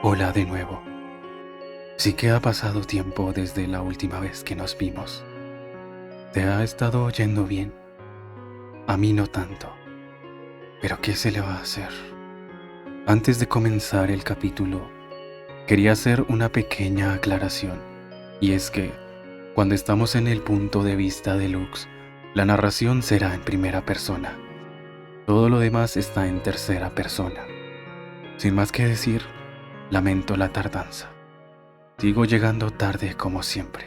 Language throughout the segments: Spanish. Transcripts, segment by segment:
Hola de nuevo. Sí que ha pasado tiempo desde la última vez que nos vimos. ¿Te ha estado yendo bien? A mí no tanto. Pero ¿qué se le va a hacer? Antes de comenzar el capítulo, quería hacer una pequeña aclaración. Y es que, cuando estamos en el punto de vista de Lux, la narración será en primera persona. Todo lo demás está en tercera persona. Sin más que decir, lamento la tardanza. Sigo llegando tarde como siempre.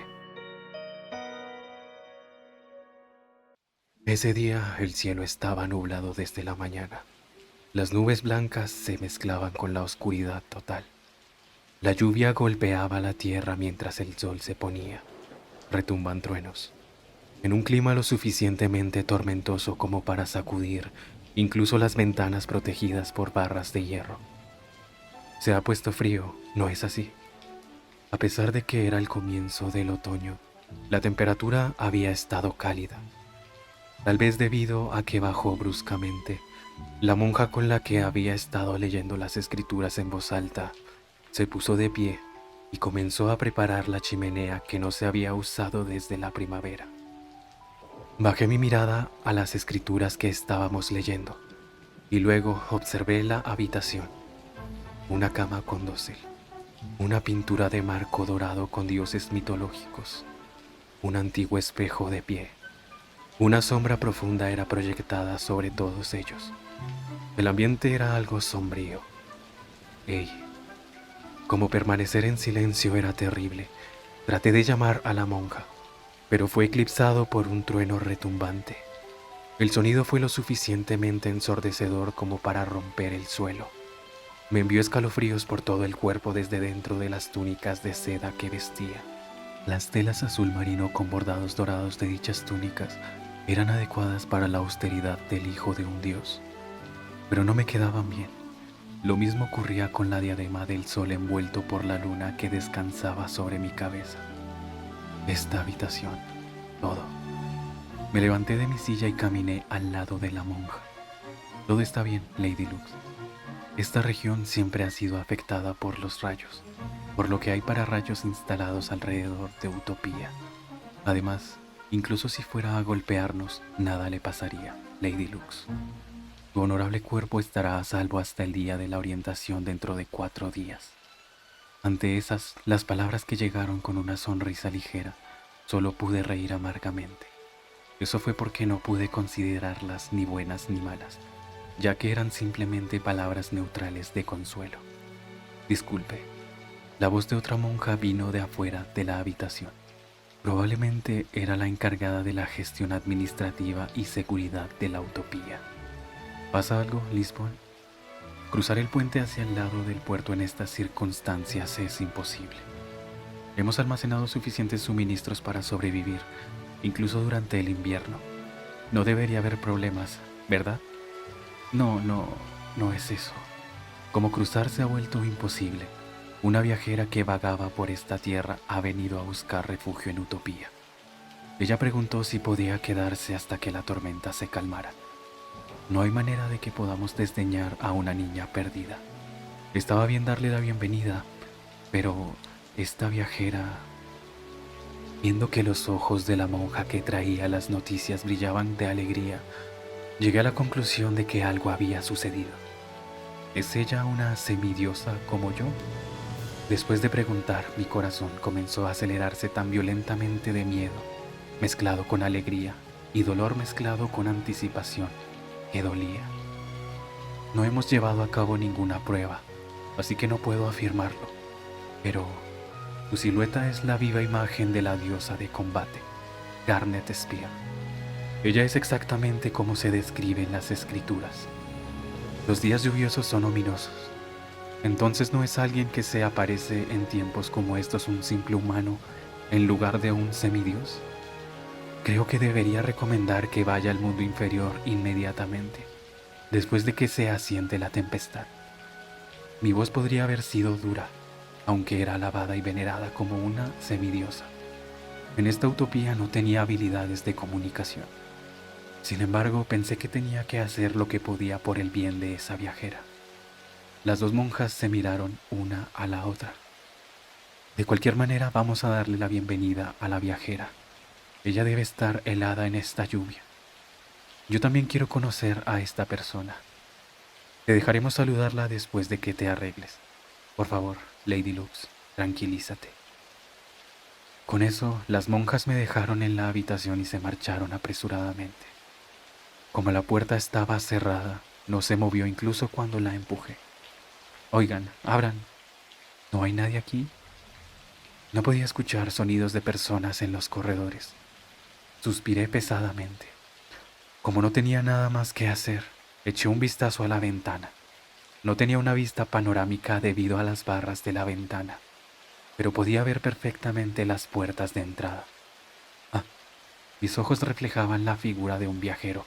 Ese día el cielo estaba nublado desde la mañana. Las nubes blancas se mezclaban con la oscuridad total. La lluvia golpeaba la tierra mientras el sol se ponía. Retumban truenos. En un clima lo suficientemente tormentoso como para sacudir incluso las ventanas protegidas por barras de hierro. Se ha puesto frío, ¿no es así? A pesar de que era el comienzo del otoño, la temperatura había estado cálida. Tal vez debido a que bajó bruscamente, la monja con la que había estado leyendo las escrituras en voz alta se puso de pie y comenzó a preparar la chimenea que no se había usado desde la primavera. Bajé mi mirada a las escrituras que estábamos leyendo y luego observé la habitación. Una cama con dosel, una pintura de marco dorado con dioses mitológicos, un antiguo espejo de pie. Una sombra profunda era proyectada sobre todos ellos. El ambiente era algo sombrío. Ey, como permanecer en silencio era terrible. Traté de llamar a la monja, pero fue eclipsado por un trueno retumbante. El sonido fue lo suficientemente ensordecedor como para romper el suelo. Me envió escalofríos por todo el cuerpo desde dentro de las túnicas de seda que vestía. Las telas azul marino con bordados dorados de dichas túnicas eran adecuadas para la austeridad del hijo de un dios, pero no me quedaban bien. Lo mismo ocurría con la diadema del sol envuelto por la luna que descansaba sobre mi cabeza. Esta habitación, todo. Me levanté de mi silla y caminé al lado de la monja. Todo está bien, Lady Lux. Esta región siempre ha sido afectada por los rayos, por lo que hay pararrayos instalados alrededor de Utopía. Además, incluso si fuera a golpearnos, nada le pasaría, Lady Lux. Tu honorable cuerpo estará a salvo hasta el día de la orientación dentro de 4 días. Ante esas, las palabras que llegaron con una sonrisa ligera, solo pude reír amargamente. Eso fue porque no pude considerarlas ni buenas ni malas, ya que eran simplemente palabras neutrales de consuelo. Disculpe, la voz de otra monja vino de afuera de la habitación. Probablemente era la encargada de la gestión administrativa y seguridad de la Utopía. ¿Pasa algo, Lisbon? Cruzar el puente hacia el lado del puerto en estas circunstancias es imposible. Hemos almacenado suficientes suministros para sobrevivir, incluso durante el invierno. No debería haber problemas, ¿verdad? No es eso. Como cruzar se ha vuelto imposible, una viajera que vagaba por esta tierra ha venido a buscar refugio en Utopía. Ella preguntó si podía quedarse hasta que la tormenta se calmara. No hay manera de que podamos desdeñar a una niña perdida. Estaba bien darle la bienvenida, pero esta viajera... Viendo que los ojos de la monja que traía las noticias brillaban de alegría, llegué a la conclusión de que algo había sucedido. ¿Es ella una semidiosa como yo? Después de preguntar, mi corazón comenzó a acelerarse tan violentamente de miedo, mezclado con alegría, y dolor mezclado con anticipación, que dolía. No hemos llevado a cabo ninguna prueba, así que no puedo afirmarlo, pero tu silueta es la viva imagen de la diosa de combate, Garnet Spear. Ella es exactamente como se describe en las escrituras. Los días lluviosos son ominosos. Entonces no es alguien que se aparece en tiempos como estos un simple humano en lugar de un semidios. Creo que debería recomendar que vaya al mundo inferior inmediatamente, después de que se asiente la tempestad. Mi voz podría haber sido dura, aunque era alabada y venerada como una semidiosa. En esta utopía no tenía habilidades de comunicación. Sin embargo, pensé que tenía que hacer lo que podía por el bien de esa viajera. Las dos monjas se miraron una a la otra. De cualquier manera, vamos a darle la bienvenida a la viajera. Ella debe estar helada en esta lluvia. Yo también quiero conocer a esta persona. Te dejaremos saludarla después de que te arregles. Por favor, Lady Lux, tranquilízate. Con eso, las monjas me dejaron en la habitación y se marcharon apresuradamente. Como la puerta estaba cerrada, no se movió incluso cuando la empujé. Oigan, abran. ¿No hay nadie aquí? No podía escuchar sonidos de personas en los corredores. Suspiré pesadamente. Como no tenía nada más que hacer, eché un vistazo a la ventana. No tenía una vista panorámica debido a las barras de la ventana, pero podía ver perfectamente las puertas de entrada. Ah, mis ojos reflejaban la figura de un viajero,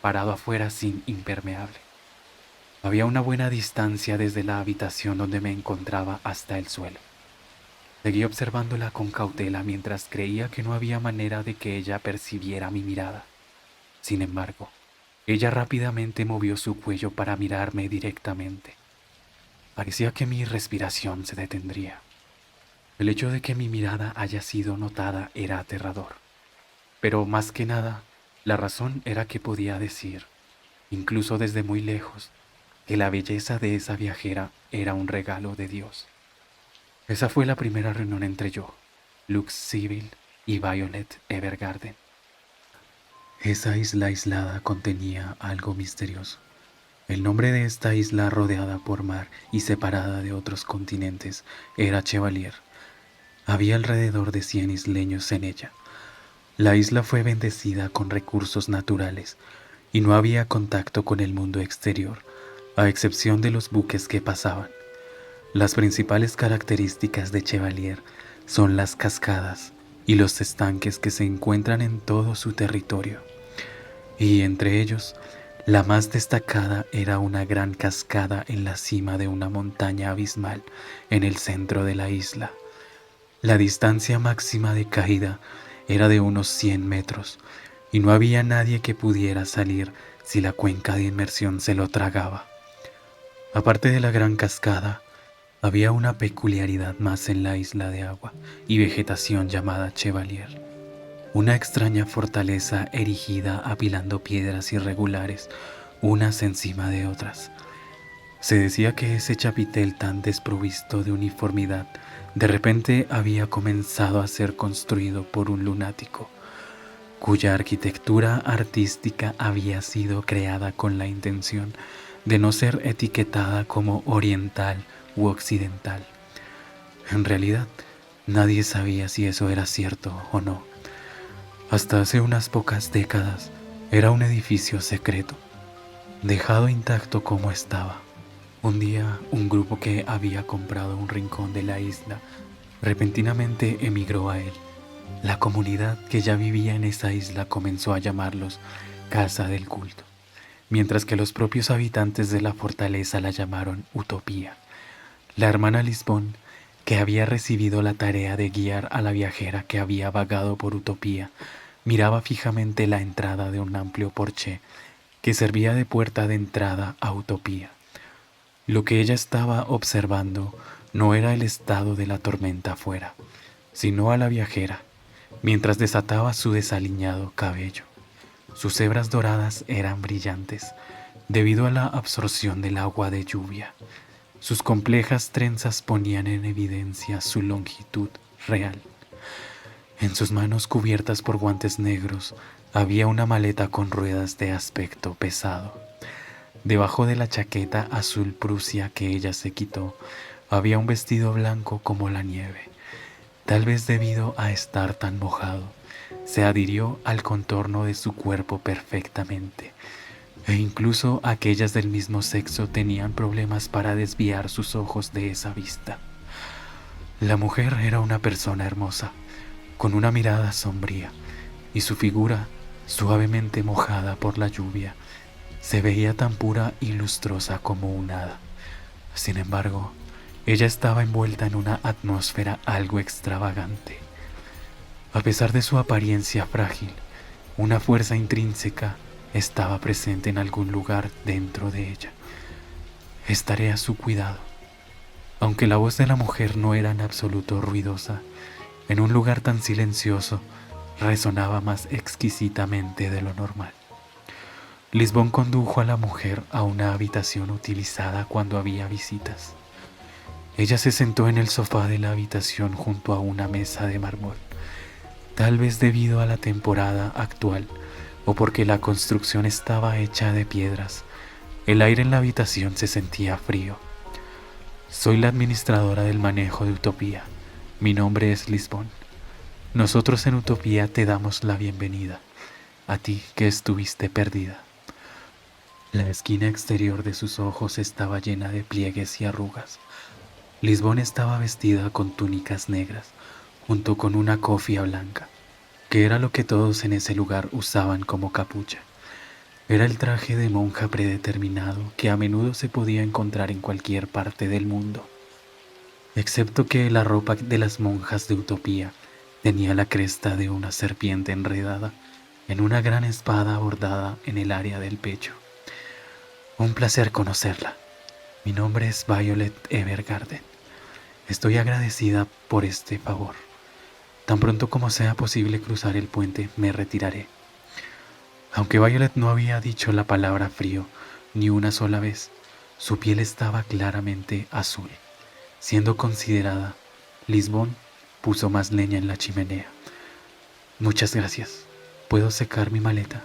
parado afuera sin impermeable. Había una buena distancia desde la habitación donde me encontraba hasta el suelo. Seguí observándola con cautela mientras creía que no había manera de que ella percibiera mi mirada. Sin embargo, ella rápidamente movió su cuello para mirarme directamente. Parecía que mi respiración se detendría. El hecho de que mi mirada haya sido notada era aterrador. Pero más que nada, la razón era que podía decir, incluso desde muy lejos, que la belleza de esa viajera era un regalo de Dios. Esa fue la primera reunión entre yo, Lux Sibyl y Violet Evergarden. Esa isla aislada contenía algo misterioso. El nombre de esta isla rodeada por mar y separada de otros continentes era Chevalier. Había alrededor de 100 isleños en ella. La isla fue bendecida con recursos naturales y no había contacto con el mundo exterior, a excepción de los buques que pasaban. Las principales características de Chevalier son las cascadas y los estanques que se encuentran en todo su territorio. Y entre ellos, la más destacada era una gran cascada en la cima de una montaña abismal en el centro de la isla. La distancia máxima de caída era de unos 100 metros y no había nadie que pudiera salir si la cuenca de inmersión se lo tragaba. Aparte de la gran cascada, había una peculiaridad más en la isla de agua y vegetación llamada Chevalier. Una extraña fortaleza erigida apilando piedras irregulares, unas encima de otras. Se decía que ese chapitel tan desprovisto de uniformidad de repente había comenzado a ser construido por un lunático, cuya arquitectura artística había sido creada con la intención de no ser etiquetada como oriental u occidental. En realidad, nadie sabía si eso era cierto o no. Hasta hace unas pocas décadas, era un edificio secreto, dejado intacto como estaba. Un día, un grupo que había comprado un rincón de la isla repentinamente emigró a él. La comunidad que ya vivía en esa isla comenzó a llamarlos Casa del Culto, mientras que los propios habitantes de la fortaleza la llamaron Utopía. La hermana Lisbon, que había recibido la tarea de guiar a la viajera que había vagado por Utopía, miraba fijamente la entrada de un amplio porche que servía de puerta de entrada a Utopía. Lo que ella estaba observando no era el estado de la tormenta afuera, sino a la viajera, mientras desataba su desaliñado cabello. Sus hebras doradas eran brillantes debido a la absorción del agua de lluvia. Sus complejas trenzas ponían en evidencia su longitud real. En sus manos cubiertas por guantes negros había una maleta con ruedas de aspecto pesado. Debajo de la chaqueta azul Prusia que ella se quitó, había un vestido blanco como la nieve. Tal vez debido a estar tan mojado, se adhirió al contorno de su cuerpo perfectamente, e incluso aquellas del mismo sexo tenían problemas para desviar sus ojos de esa vista. La mujer era una persona hermosa, con una mirada sombría, y su figura, suavemente mojada por la lluvia, se veía tan pura y lustrosa como un hada. Sin embargo, ella estaba envuelta en una atmósfera algo extravagante. A pesar de su apariencia frágil, una fuerza intrínseca estaba presente en algún lugar dentro de ella. Estaré a su cuidado. Aunque la voz de la mujer no era en absoluto ruidosa, en un lugar tan silencioso resonaba más exquisitamente de lo normal. Lisbón condujo a la mujer a una habitación utilizada cuando había visitas. Ella se sentó en el sofá de la habitación junto a una mesa de mármol. Tal vez debido a la temporada actual o porque la construcción estaba hecha de piedras, el aire en la habitación se sentía frío. Soy la administradora del manejo de Utopía. Mi nombre es Lisbón. Nosotros en Utopía te damos la bienvenida, a ti que estuviste perdida. La esquina exterior de sus ojos estaba llena de pliegues y arrugas. Lisbón estaba vestida con túnicas negras, junto con una cofia blanca, que era lo que todos en ese lugar usaban como capucha. Era el traje de monja predeterminado que a menudo se podía encontrar en cualquier parte del mundo, excepto que la ropa de las monjas de Utopía tenía la cresta de una serpiente enredada en una gran espada bordada en el área del pecho. Un placer conocerla. Mi nombre es Violet Evergarden. Estoy agradecida por este favor. Tan pronto como sea posible cruzar el puente, me retiraré. Aunque Violet no había dicho la palabra frío ni una sola vez, su piel estaba claramente azul. Siendo considerada, Lisbón puso más leña en la chimenea. Muchas gracias. ¿Puedo secar mi maleta?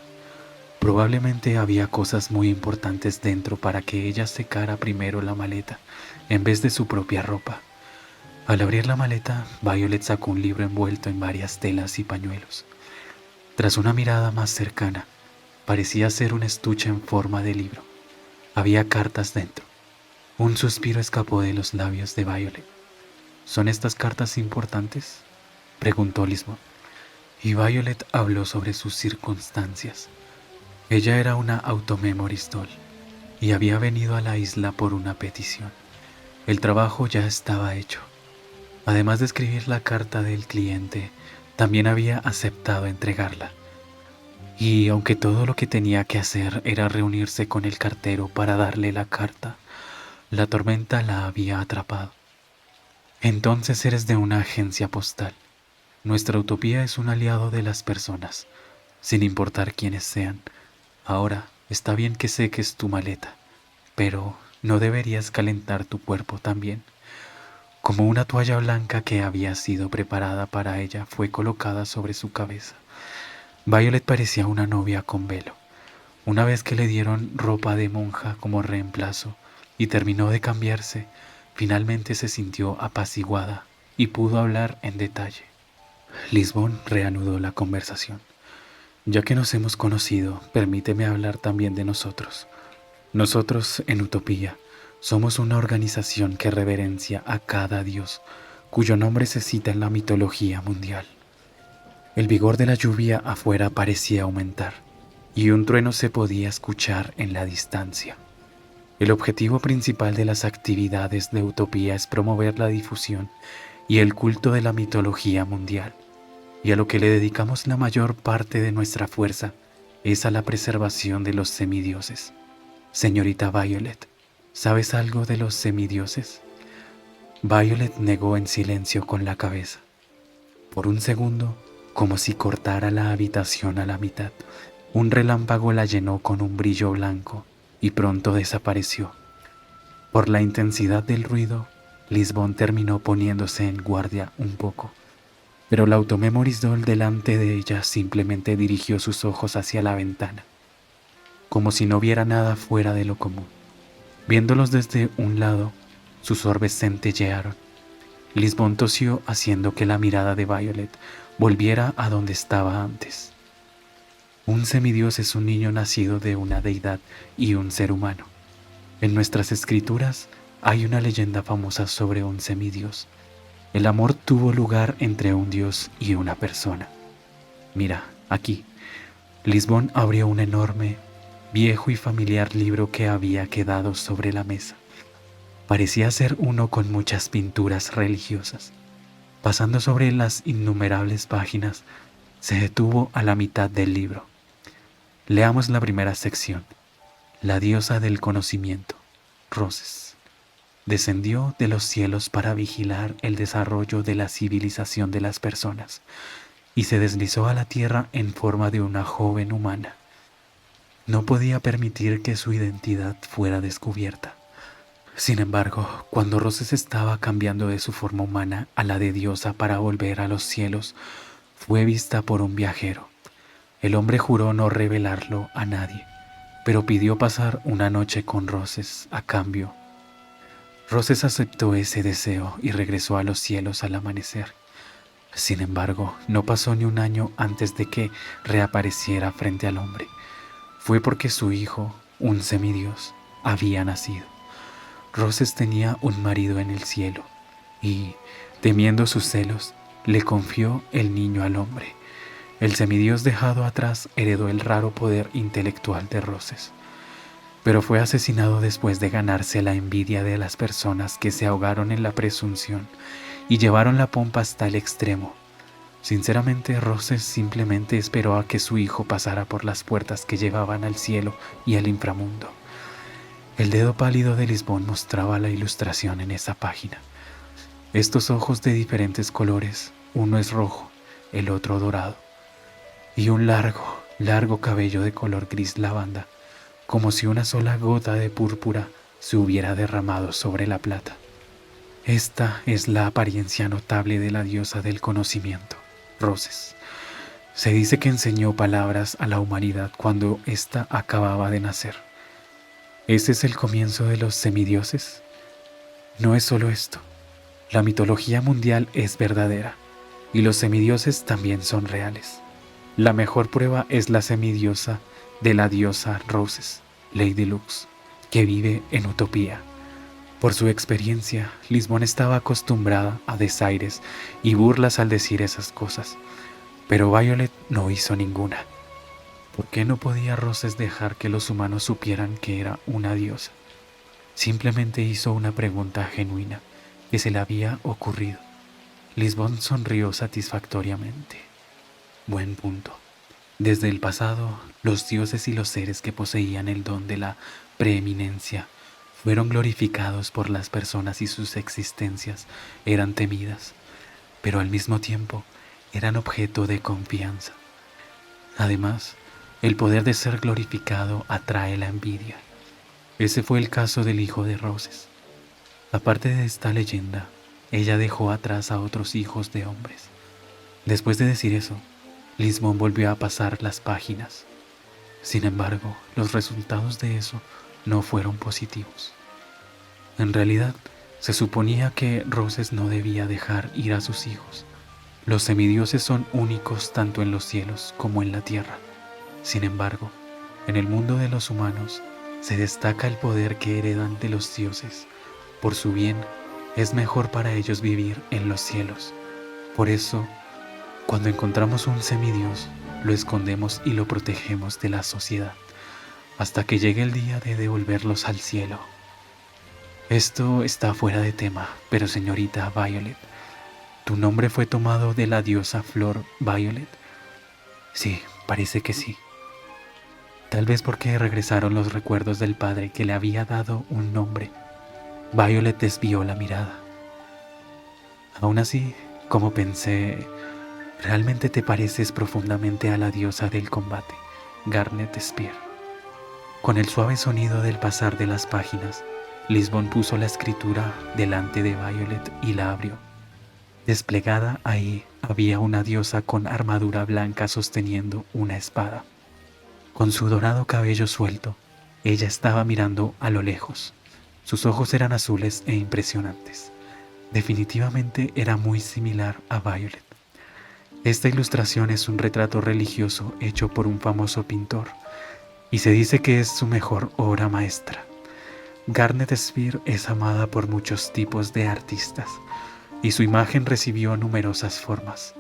Probablemente había cosas muy importantes dentro para que ella secara primero la maleta, en vez de su propia ropa. Al abrir la maleta, Violet sacó un libro envuelto en varias telas y pañuelos. Tras una mirada más cercana, parecía ser un estuche en forma de libro. Había cartas dentro. Un suspiro escapó de los labios de Violet. ¿Son estas cartas importantes?, preguntó Lisbon. Y Violet habló sobre sus circunstancias. Ella era una automemories doll y había venido a la isla por una petición. El trabajo ya estaba hecho. Además de escribir la carta del cliente, también había aceptado entregarla. Y aunque todo lo que tenía que hacer era reunirse con el cartero para darle la carta, la tormenta la había atrapado. Entonces eres de una agencia postal. Nuestra Utopía es un aliado de las personas, sin importar quiénes sean. Ahora, está bien que seques tu maleta, pero ¿no deberías calentar tu cuerpo también? Como una toalla blanca que había sido preparada para ella fue colocada sobre su cabeza. Violet parecía una novia con velo. Una vez que le dieron ropa de monja como reemplazo y terminó de cambiarse, finalmente se sintió apaciguada y pudo hablar en detalle. Lisbón reanudó la conversación. Ya que nos hemos conocido, permíteme hablar también de nosotros. Nosotros, en Utopía, somos una organización que reverencia a cada dios, cuyo nombre se cita en la mitología mundial. El vigor de la lluvia afuera parecía aumentar, y un trueno se podía escuchar en la distancia. El objetivo principal de las actividades de Utopía es promover la difusión y el culto de la mitología mundial, y a lo que le dedicamos la mayor parte de nuestra fuerza es a la preservación de los semidioses. Señorita Violet, ¿sabes algo de los semidioses? Violet negó en silencio con la cabeza. Por un segundo, como si cortara la habitación a la mitad, un relámpago la llenó con un brillo blanco y pronto desapareció. Por la intensidad del ruido, Lisbon terminó poniéndose en guardia un poco, pero la automemories doll delante de ella simplemente dirigió sus ojos hacia la ventana, como si no viera nada fuera de lo común. Viéndolos desde un lado, sus orbes centellearon. Lisbon tosió haciendo que la mirada de Violet volviera a donde estaba antes. Un semidios es un niño nacido de una deidad y un ser humano. En nuestras escrituras hay una leyenda famosa sobre un semidios. El amor tuvo lugar entre un dios y una persona. Mira, aquí. Lisbon abrió un enorme, viejo y familiar libro que había quedado sobre la mesa. Parecía ser uno con muchas pinturas religiosas. Pasando sobre las innumerables páginas, se detuvo a la mitad del libro. Leamos la primera sección, la diosa del conocimiento. Roses. Descendió de los cielos para vigilar el desarrollo de la civilización de las personas y se deslizó a la tierra en forma de una joven humana. No podía permitir que su identidad fuera descubierta. Sin embargo, cuando Roses estaba cambiando de su forma humana a la de diosa para volver a los cielos, fue vista por un viajero. El hombre juró no revelarlo a nadie, pero pidió pasar una noche con Roses a cambio. Roses aceptó ese deseo y regresó a los cielos al amanecer. Sin embargo, no pasó ni un año antes de que reapareciera frente al hombre. Fue porque su hijo, un semidios, había nacido. Roses tenía un marido en el cielo y, temiendo sus celos, le confió el niño al hombre. El semidios dejado atrás heredó el raro poder intelectual de Roses, pero fue asesinado después de ganarse la envidia de las personas que se ahogaron en la presunción y llevaron la pompa hasta el extremo. Sinceramente, Roses simplemente esperó a que su hijo pasara por las puertas que llevaban al cielo y al inframundo. El dedo pálido de Lisbón mostraba la ilustración en esa página. Estos ojos de diferentes colores, uno es rojo, el otro dorado, y un largo cabello de color gris lavanda, como si una sola gota de púrpura se hubiera derramado sobre la plata. Esta es la apariencia notable de la diosa del conocimiento, Roses. Se dice que enseñó palabras a la humanidad cuando ésta acababa de nacer. ¿Ese es el comienzo de los semidioses? No es solo esto. La mitología mundial es verdadera y los semidioses también son reales. La mejor prueba es la semidiosa de la diosa Roses, Lady Lux, que vive en Utopía. Por su experiencia, Lisbón estaba acostumbrada a desaires y burlas al decir esas cosas, pero Violet no hizo ninguna. ¿Por qué no podía Roses dejar que los humanos supieran que era una diosa? Simplemente hizo una pregunta genuina que se le había ocurrido. Lisbón sonrió satisfactoriamente. Buen punto. Desde el pasado, los dioses y los seres que poseían el don de la preeminencia fueron glorificados por las personas y sus existencias eran temidas, pero al mismo tiempo eran objeto de confianza. Además, el poder de ser glorificado atrae la envidia. Ese fue el caso del hijo de Roses. Aparte de esta leyenda, ella dejó atrás a otros hijos de hombres. Después de decir eso, Lisbón volvió a pasar las páginas. Sin embargo, los resultados de eso no fueron positivos. En realidad, se suponía que Roses no debía dejar ir a sus hijos. Los semidioses son únicos tanto en los cielos como en la tierra. Sin embargo, en el mundo de los humanos se destaca el poder que heredan de los dioses. Por su bien, es mejor para ellos vivir en los cielos. Por eso, cuando encontramos un semidios, lo escondemos y lo protegemos de la sociedad, hasta que llegue el día de devolverlos al cielo. Esto está fuera de tema, pero señorita Violet, ¿tu nombre fue tomado de la diosa Flor Violet? Sí, parece que sí. Tal vez porque regresaron los recuerdos del padre que le había dado un nombre. Violet desvió la mirada. Aún así, como pensé, realmente te pareces profundamente a la diosa del combate, Garnet Spear. Con el suave sonido del pasar de las páginas, Lisbón puso la escritura delante de Violet y la abrió. Desplegada ahí había una diosa con armadura blanca sosteniendo una espada. Con su dorado cabello suelto, ella estaba mirando a lo lejos. Sus ojos eran azules e impresionantes. Definitivamente era muy similar a Violet. Esta ilustración es un retrato religioso hecho por un famoso pintor, y se dice que es su mejor obra maestra. Garnet Spear es amada por muchos tipos de artistas, y su imagen recibió numerosas formas.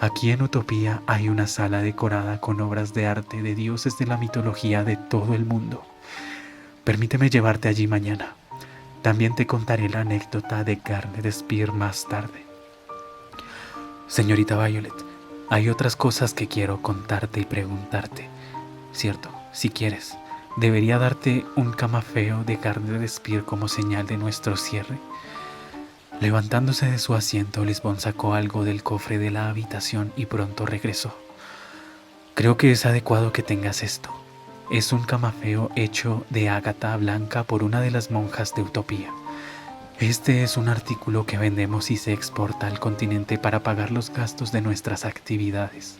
Aquí en Utopía hay una sala decorada con obras de arte de dioses de la mitología de todo el mundo. Permíteme llevarte allí mañana. También te contaré la anécdota de Garnet Spear más tarde. Señorita Violet, hay otras cosas que quiero contarte y preguntarte. Cierto, si quieres, ¿Debería darte un camafeo de carne de espir como señal de nuestro cierre? Levantándose de su asiento, Lisbon sacó algo del cofre de la habitación y pronto regresó. Creo que es adecuado que tengas esto. Es un camafeo hecho de ágata blanca por una de las monjas de Utopía. Este es un artículo que vendemos y se exporta al continente para pagar los gastos de nuestras actividades.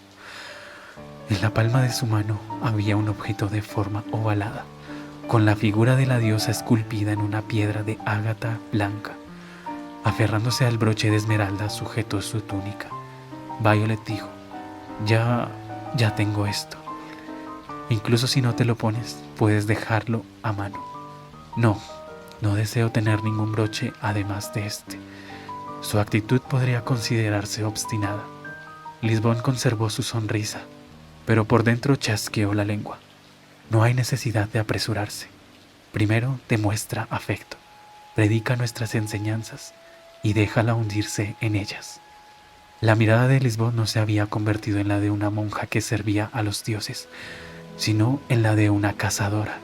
En la palma de su mano había un objeto de forma ovalada, con la figura de la diosa esculpida en una piedra de ágata blanca. Aferrándose al broche de esmeralda, sujetó su túnica. Violet dijo: Ya tengo esto. Incluso si no te lo pones, puedes dejarlo a mano. No deseo tener ningún broche además de este. Su actitud podría considerarse obstinada. Lisbon conservó su sonrisa, pero por dentro chasqueó la lengua. No hay necesidad de apresurarse. Primero demuestra afecto, predica nuestras enseñanzas y déjala hundirse en ellas. La mirada de Lisbon no se había convertido en la de una monja que servía a los dioses, sino en la de una cazadora.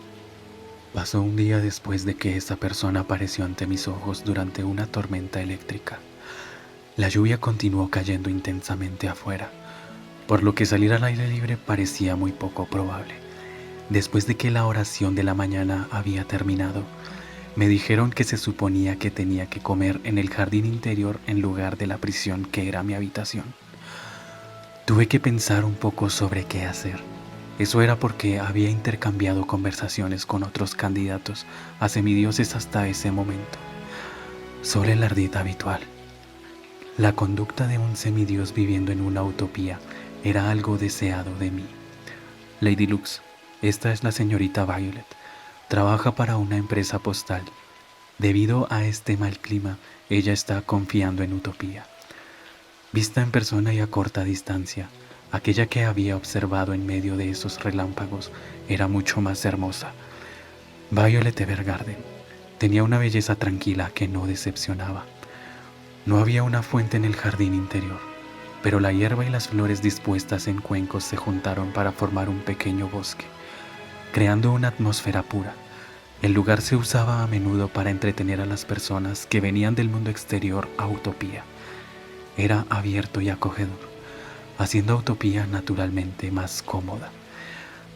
Pasó un día después de que esa persona apareció ante mis ojos durante una tormenta eléctrica. La lluvia continuó cayendo intensamente afuera, por lo que salir al aire libre parecía muy poco probable. Después de que la oración de la mañana había terminado, me dijeron que se suponía que tenía que comer en el jardín interior en lugar de la prisión que era mi habitación. Tuve que pensar un poco sobre qué hacer. Eso era porque había intercambiado conversaciones con otros candidatos a semidioses hasta ese momento, sobre el ardid habitual. La conducta de un semidios viviendo en una utopía era algo deseado de mí. Lady Lux, esta es la señorita Violet. Trabaja para una empresa postal. Debido a este mal clima, ella está confiando en Utopía. Vista en persona y a corta distancia, aquella que había observado en medio de esos relámpagos era mucho más hermosa. Violet Evergarden tenía una belleza tranquila que no decepcionaba. No había una fuente en el jardín interior, pero la hierba y las flores dispuestas en cuencos se juntaron para formar un pequeño bosque, creando una atmósfera pura. El lugar se usaba a menudo para entretener a las personas que venían del mundo exterior a Utopía. Era abierto y acogedor, haciendo a Utopía naturalmente más cómoda.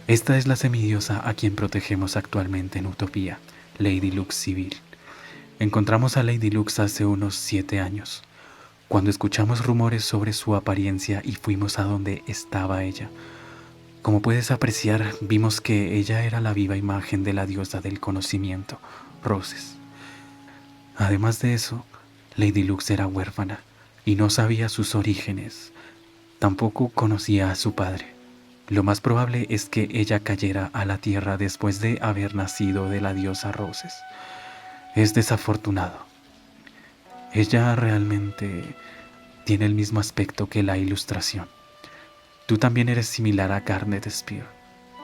Esta es la semidiosa a quien protegemos actualmente en Utopía, Lady Lux Civil. Encontramos a Lady Lux hace unos 7 años, cuando escuchamos rumores sobre su apariencia y fuimos a donde estaba ella. Como puedes apreciar, vimos que ella era la viva imagen de la diosa del conocimiento, Roses. Además de eso, Lady Lux era huérfana y no sabía sus orígenes. Tampoco conocía a su padre. Lo más probable es que ella cayera a la tierra después de haber nacido de la diosa Roses. Es desafortunado. Ella realmente tiene el mismo aspecto que la ilustración. Tú también eres similar a Garnet Spear,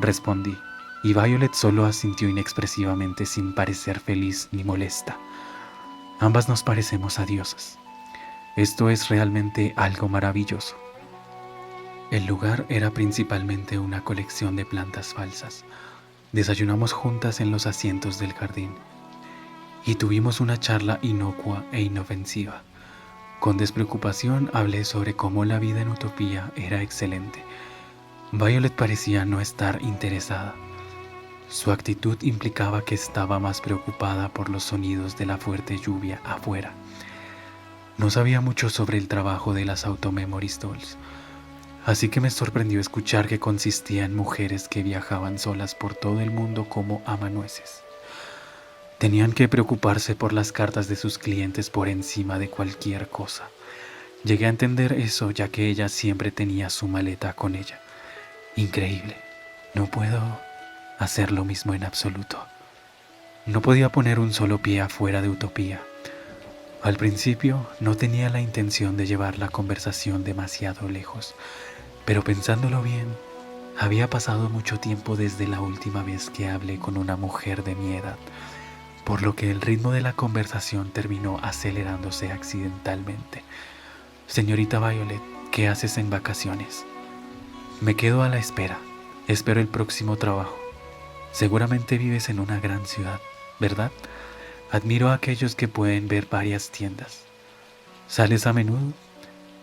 respondí, y Violet solo asintió inexpresivamente sin parecer feliz ni molesta. Ambas nos parecemos a diosas. Esto es realmente algo maravilloso. El lugar era principalmente una colección de plantas falsas. Desayunamos juntas en los asientos del jardín y tuvimos una charla inocua e inofensiva. Con despreocupación hablé sobre cómo la vida en Utopía era excelente. Violet parecía no estar interesada. Su actitud implicaba que estaba más preocupada por los sonidos de la fuerte lluvia afuera. No sabía mucho sobre el trabajo de las Automemory Dolls, así que me sorprendió escuchar que consistía en mujeres que viajaban solas por todo el mundo como amanuenses. Tenían que preocuparse por las cartas de sus clientes por encima de cualquier cosa. Llegué a entender eso ya que ella siempre tenía su maleta con ella. Increíble. No puedo hacer lo mismo en absoluto. No podía poner un solo pie afuera de Utopía. Al principio no tenía la intención de llevar la conversación demasiado lejos, pero pensándolo bien, había pasado mucho tiempo desde la última vez que hablé con una mujer de mi edad, por lo que el ritmo de la conversación terminó acelerándose accidentalmente. Señorita Violet, ¿qué haces en vacaciones? Me quedo a la espera. Espero el próximo trabajo. Seguramente vives en una gran ciudad, ¿verdad? Admiro a aquellos que pueden ver varias tiendas. ¿Sales a menudo?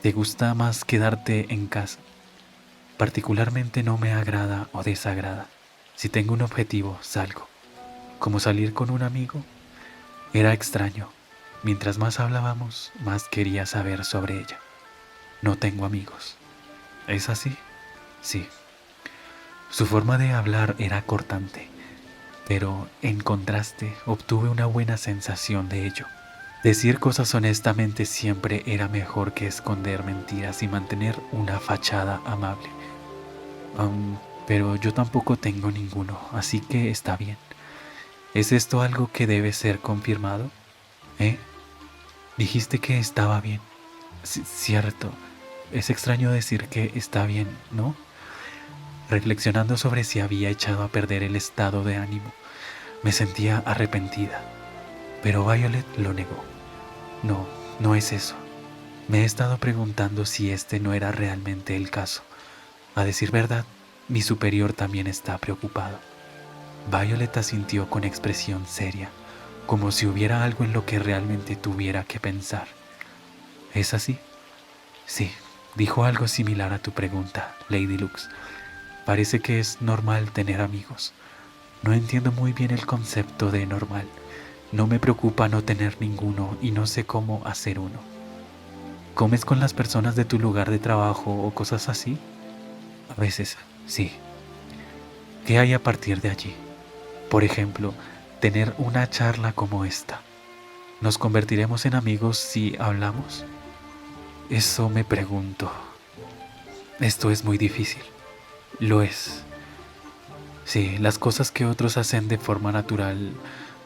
¿Te gusta más quedarte en casa? Particularmente no me agrada o desagrada. Si tengo un objetivo, salgo. Como salir con un amigo. Era extraño. Mientras más hablábamos, más quería saber sobre ella. No tengo amigos. ¿Es así? Sí. Su forma de hablar era cortante, pero en contraste obtuve una buena sensación de ello. Decir cosas honestamente siempre era mejor que esconder mentiras y mantener una fachada amable. Pero yo tampoco tengo ninguno, así que está bien. ¿Es esto algo que debe ser confirmado? ¿Eh? Dijiste que estaba bien. Cierto. Es extraño decir que está bien, ¿no? Reflexionando sobre si había echado a perder el estado de ánimo, me sentía arrepentida. Pero Violet lo negó. No, no es eso. Me he estado preguntando si este no era realmente el caso. A decir verdad, mi superior también está preocupado. Violet asintió con expresión seria, como si hubiera algo en lo que realmente tuviera que pensar. ¿Es así? Sí, dijo algo similar a tu pregunta, Lady Lux. Parece que es normal tener amigos. No entiendo muy bien el concepto de normal. No me preocupa no tener ninguno y no sé cómo hacer uno. ¿Comes con las personas de tu lugar de trabajo o cosas así? A veces, sí. ¿Qué hay a partir de allí? Por ejemplo, tener una charla como esta. ¿Nos convertiremos en amigos si hablamos? Eso me pregunto. Esto es muy difícil. Lo es. Sí, las cosas que otros hacen de forma natural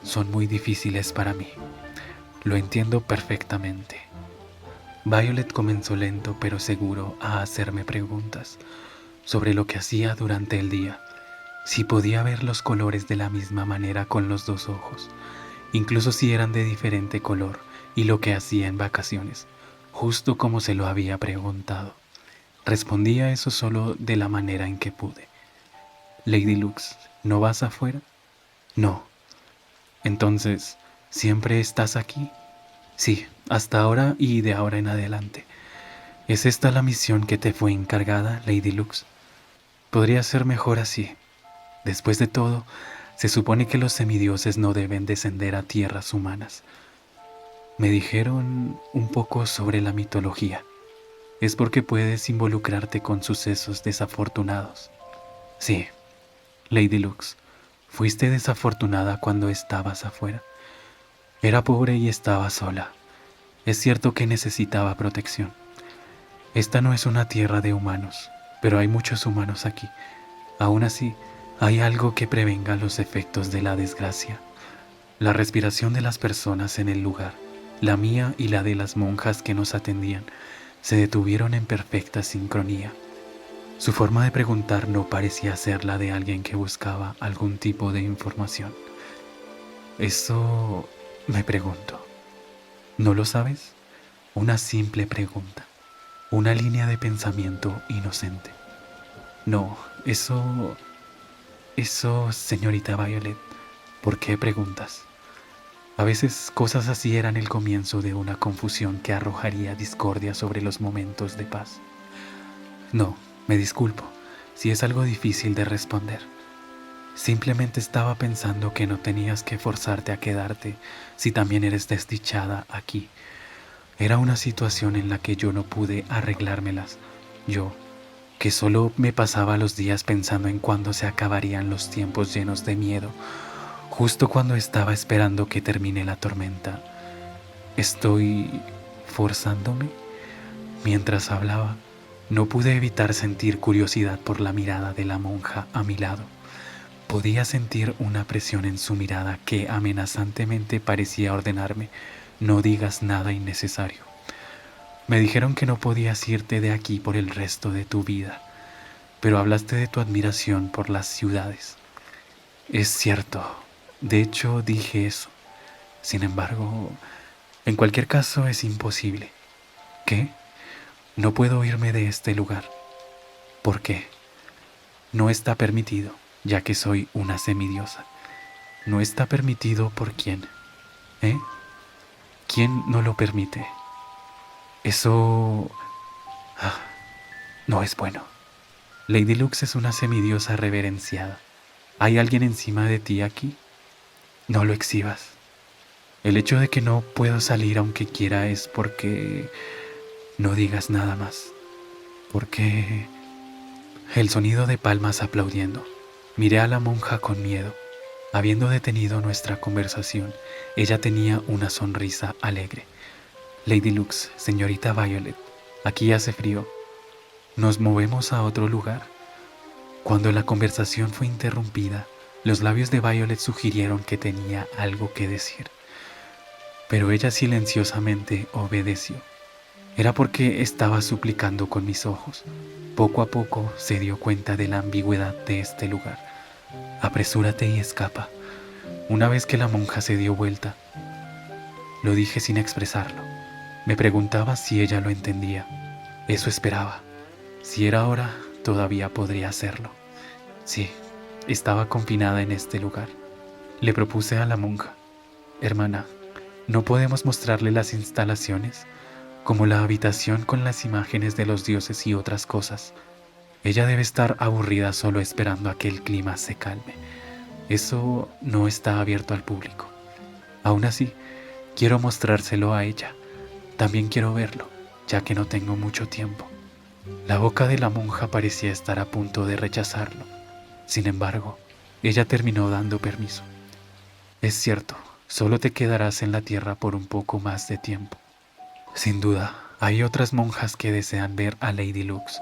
son muy difíciles para mí. Lo entiendo perfectamente. Violet comenzó lento pero seguro a hacerme preguntas sobre lo que hacía durante el día, si podía ver los colores de la misma manera con los dos ojos, incluso si eran de diferente color, y lo que hacía en vacaciones, justo como se lo había preguntado. Respondí a eso solo de la manera en que pude. Lady Lux, ¿no vas afuera? No. Entonces, ¿siempre estás aquí? Sí, hasta ahora y de ahora en adelante. ¿Es esta la misión que te fue encargada, Lady Lux? Podría ser mejor así. Después de todo, se supone que los semidioses no deben descender a tierras humanas. Me dijeron un poco sobre la mitología. Es porque puedes involucrarte con sucesos desafortunados. Sí, Lady Lux, fuiste desafortunada cuando estabas afuera. Era pobre y estaba sola. Es cierto que necesitaba protección. Esta no es una tierra de humanos, pero hay muchos humanos aquí. Aún así, hay algo que prevenga los efectos de la desgracia. La respiración de las personas en el lugar, la mía y la de las monjas que nos atendían, se detuvieron en perfecta sincronía. Su forma de preguntar no parecía ser la de alguien que buscaba algún tipo de información. Eso me pregunto. ¿No lo sabes? Una simple pregunta. Una línea de pensamiento inocente. No, eso, señorita Violet, ¿por qué preguntas? A veces cosas así eran el comienzo de una confusión que arrojaría discordia sobre los momentos de paz. No, me disculpo, si es algo difícil de responder. Simplemente estaba pensando que no tenías que forzarte a quedarte si también eres desdichada aquí. Era una situación en la que yo no pude arreglármelas. Yo, que solo me pasaba los días pensando en cuándo se acabarían los tiempos llenos de miedo, justo cuando estaba esperando que termine la tormenta. ¿Estoy forzándome? Mientras hablaba, no pude evitar sentir curiosidad por la mirada de la monja a mi lado. Podía sentir una presión en su mirada que amenazantemente parecía ordenarme: no digas nada innecesario. Me dijeron que no podías irte de aquí por el resto de tu vida, pero hablaste de tu admiración por las ciudades. Es cierto, de hecho dije eso. Sin embargo, en cualquier caso es imposible. ¿Qué? No puedo irme de este lugar. ¿Por qué? No está permitido. ya que soy una semidiosa. No está permitido por quién, ¿eh? ¿Quién no lo permite? Eso no es bueno. Lady Lux es una semidiosa reverenciada. ¿Hay alguien encima de ti aquí? No lo exhibas. El hecho de que no puedo salir aunque quiera es porque no digas nada más. Porque el sonido de palmas aplaudiendo. Miré a la monja con miedo. Habiendo detenido nuestra conversación, ella tenía una sonrisa alegre. Lady Lux, señorita Violet, aquí hace frío. ¿Nos movemos a otro lugar? Cuando la conversación fue interrumpida, los labios de Violet sugirieron que tenía algo que decir. Pero ella silenciosamente obedeció. Era porque estaba suplicando con mis ojos. Poco a poco se dio cuenta de la ambigüedad de este lugar. Apresúrate y escapa. Una vez que la monja se dio vuelta, lo dije sin expresarlo. Me preguntaba si ella lo entendía. Eso esperaba. Si era ahora, todavía podría hacerlo. Sí, estaba confinada en este lugar. Le propuse a la monja: hermana, ¿no podemos mostrarle las instalaciones, como la habitación con las imágenes de los dioses y otras cosas? Ella debe estar aburrida solo esperando a que el clima se calme. Eso no está abierto al público. Aún así, quiero mostrárselo a ella. También quiero verlo, ya que no tengo mucho tiempo. La boca de la monja parecía estar a punto de rechazarlo. Sin embargo, ella terminó dando permiso. Es cierto, solo te quedarás en la tierra por un poco más de tiempo. Sin duda, hay otras monjas que desean ver a Lady Lux.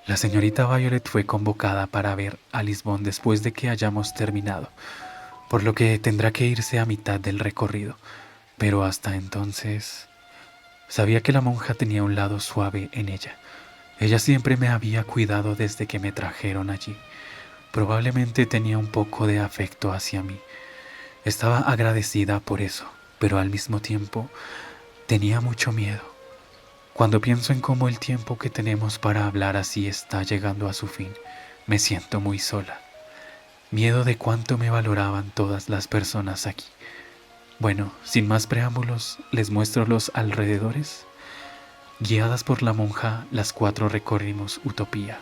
La señorita Violet fue convocada para ver a Lisbon después de que hayamos terminado, por lo que tendrá que irse a mitad del recorrido. Pero hasta entonces, sabía que la monja tenía un lado suave en ella. Ella siempre me había cuidado desde que me trajeron allí. Probablemente tenía un poco de afecto hacia mí. Estaba agradecida por eso, pero al mismo tiempo tenía mucho miedo. Cuando pienso en cómo el tiempo que tenemos para hablar así está llegando a su fin, me siento muy sola. Miedo de cuánto me valoraban todas las personas aquí. Bueno, sin más preámbulos, les muestro los alrededores. Guiadas por la monja, las cuatro recorrimos Utopía.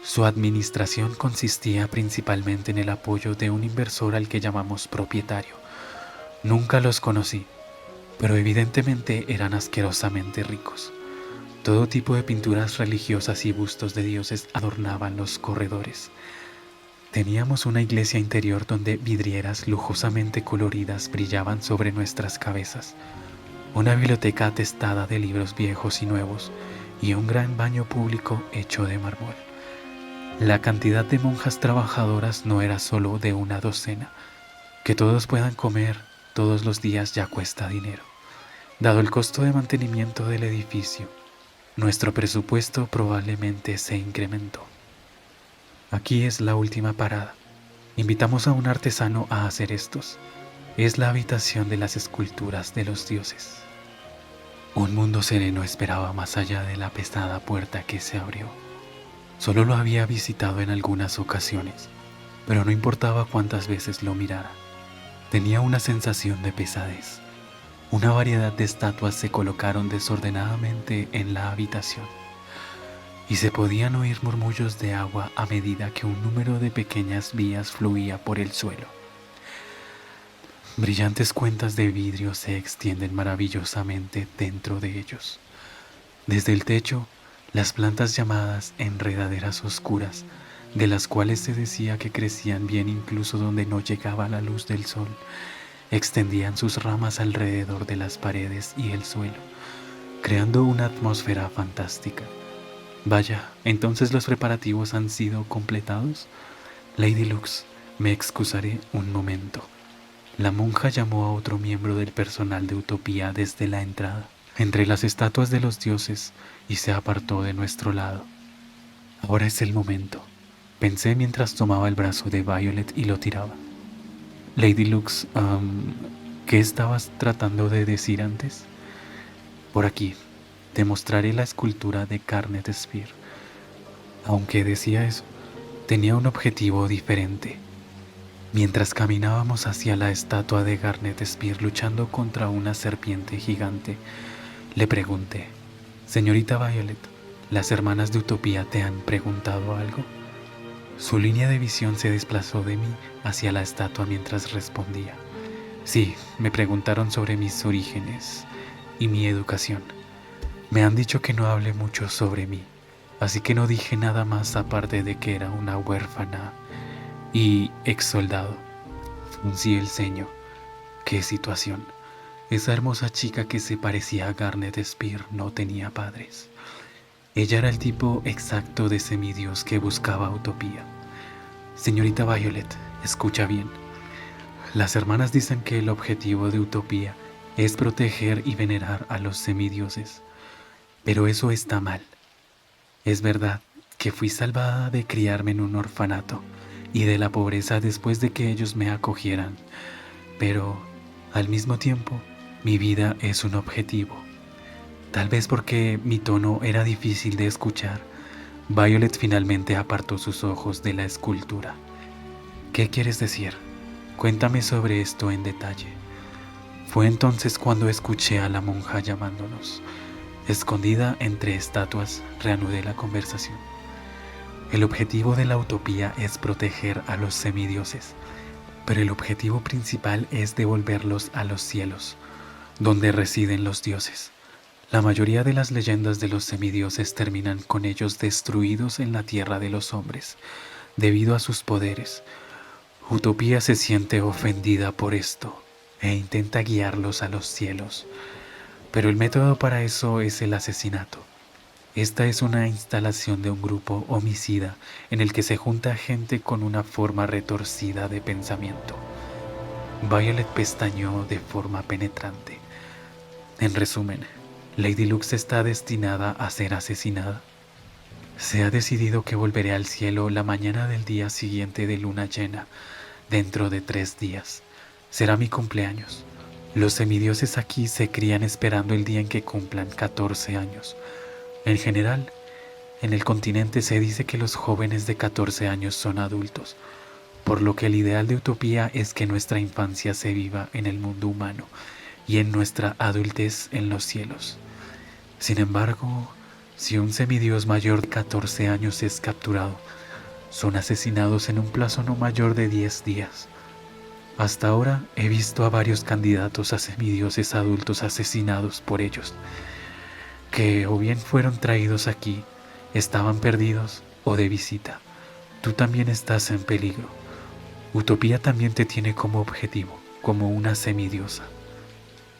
Su administración consistía principalmente en el apoyo de un inversor al que llamamos propietario. Nunca los conocí, pero evidentemente eran asquerosamente ricos. Todo tipo de pinturas religiosas y bustos de dioses adornaban los corredores. Teníamos una iglesia interior donde vidrieras lujosamente coloridas brillaban sobre nuestras cabezas, una biblioteca atestada de libros viejos y nuevos, y un gran baño público hecho de mármol. La cantidad de monjas trabajadoras no era solo de una docena. Que todos puedan comer todos los días ya cuesta dinero. Dado el costo de mantenimiento del edificio, nuestro presupuesto probablemente se incrementó. Aquí es la última parada. Invitamos a un artesano a hacer estos. Es la habitación de las esculturas de los dioses. Un mundo sereno esperaba más allá de la pesada puerta que se abrió. Solo lo había visitado en algunas ocasiones, pero no importaba cuántas veces lo mirara. Tenía una sensación de pesadez. Una variedad de estatuas se colocaron desordenadamente en la habitación, y se podían oír murmullos de agua a medida que un número de pequeñas vías fluía por el suelo. Brillantes cuentas de vidrio se extienden maravillosamente dentro de ellos. Desde el techo, las plantas llamadas enredaderas oscuras, de las cuales se decía que crecían bien incluso donde no llegaba la luz del sol, extendían sus ramas alrededor de las paredes y el suelo, creando una atmósfera fantástica. Vaya, ¿entonces los preparativos han sido completados? Lady Lux, me excusaré un momento. La monja llamó a otro miembro del personal de Utopía desde la entrada, entre las estatuas de los dioses, y se apartó de nuestro lado. Ahora es el momento, pensé mientras tomaba el brazo de Violet y lo tiraba. Lady Lux, ¿qué estabas tratando de decir antes? Por aquí, te mostraré la escultura de Carnet Spear. Aunque decía eso, tenía un objetivo diferente. Mientras caminábamos hacia la estatua de Garnet Spear luchando contra una serpiente gigante, le pregunté: «Señorita Violet, ¿las hermanas de Utopía te han preguntado algo?». Su línea de visión se desplazó de mí hacia la estatua mientras respondía: «Sí, me preguntaron sobre mis orígenes y mi educación. Me han dicho que no hable mucho sobre mí, así que no dije nada más aparte de que era una huérfana y ex soldado». Fruncí el ceño. ¿Qué situación? Esa hermosa chica que se parecía a Garnet Spear no tenía padres. Ella era el tipo exacto de semidios que buscaba Utopía. Señorita Violet, escucha bien. Las hermanas dicen que el objetivo de Utopía es proteger y venerar a los semidioses. Pero eso está mal. Es verdad que fui salvada de criarme en un orfanato y de la pobreza después de que ellos me acogieran. Pero, al mismo tiempo, mi vida es un objetivo. Tal vez porque mi tono era difícil de escuchar, Violet finalmente apartó sus ojos de la escultura. ¿Qué quieres decir? Cuéntame sobre esto en detalle. Fue entonces cuando escuché a la monja llamándonos. Escondida entre estatuas, reanudé la conversación. El objetivo de la Utopía es proteger a los semidioses, pero el objetivo principal es devolverlos a los cielos, donde residen los dioses. La mayoría de las leyendas de los semidioses terminan con ellos destruidos en la tierra de los hombres, debido a sus poderes. Utopía se siente ofendida por esto e intenta guiarlos a los cielos, pero el método para eso es el asesinato. Esta es una instalación de un grupo homicida en el que se junta gente con una forma retorcida de pensamiento. Violet pestañeó de forma penetrante. En resumen, Lady Lux está destinada a ser asesinada. Se ha decidido que volveré al cielo la mañana del día siguiente de luna llena, dentro de 3 días. Será mi cumpleaños. Los semidioses aquí se crían esperando el día en que cumplan 14 años. En general, en el continente se dice que los jóvenes de 14 años son adultos, por lo que el ideal de Utopía es que nuestra infancia se viva en el mundo humano y en nuestra adultez en los cielos. Sin embargo, si un semidios mayor de 14 años es capturado, son asesinados en un plazo no mayor de 10 días. Hasta ahora he visto a varios candidatos a semidioses adultos asesinados por ellos, que o bien fueron traídos aquí, estaban perdidos o de visita. Tú también estás en peligro. Utopía también te tiene como objetivo, como una semidiosa.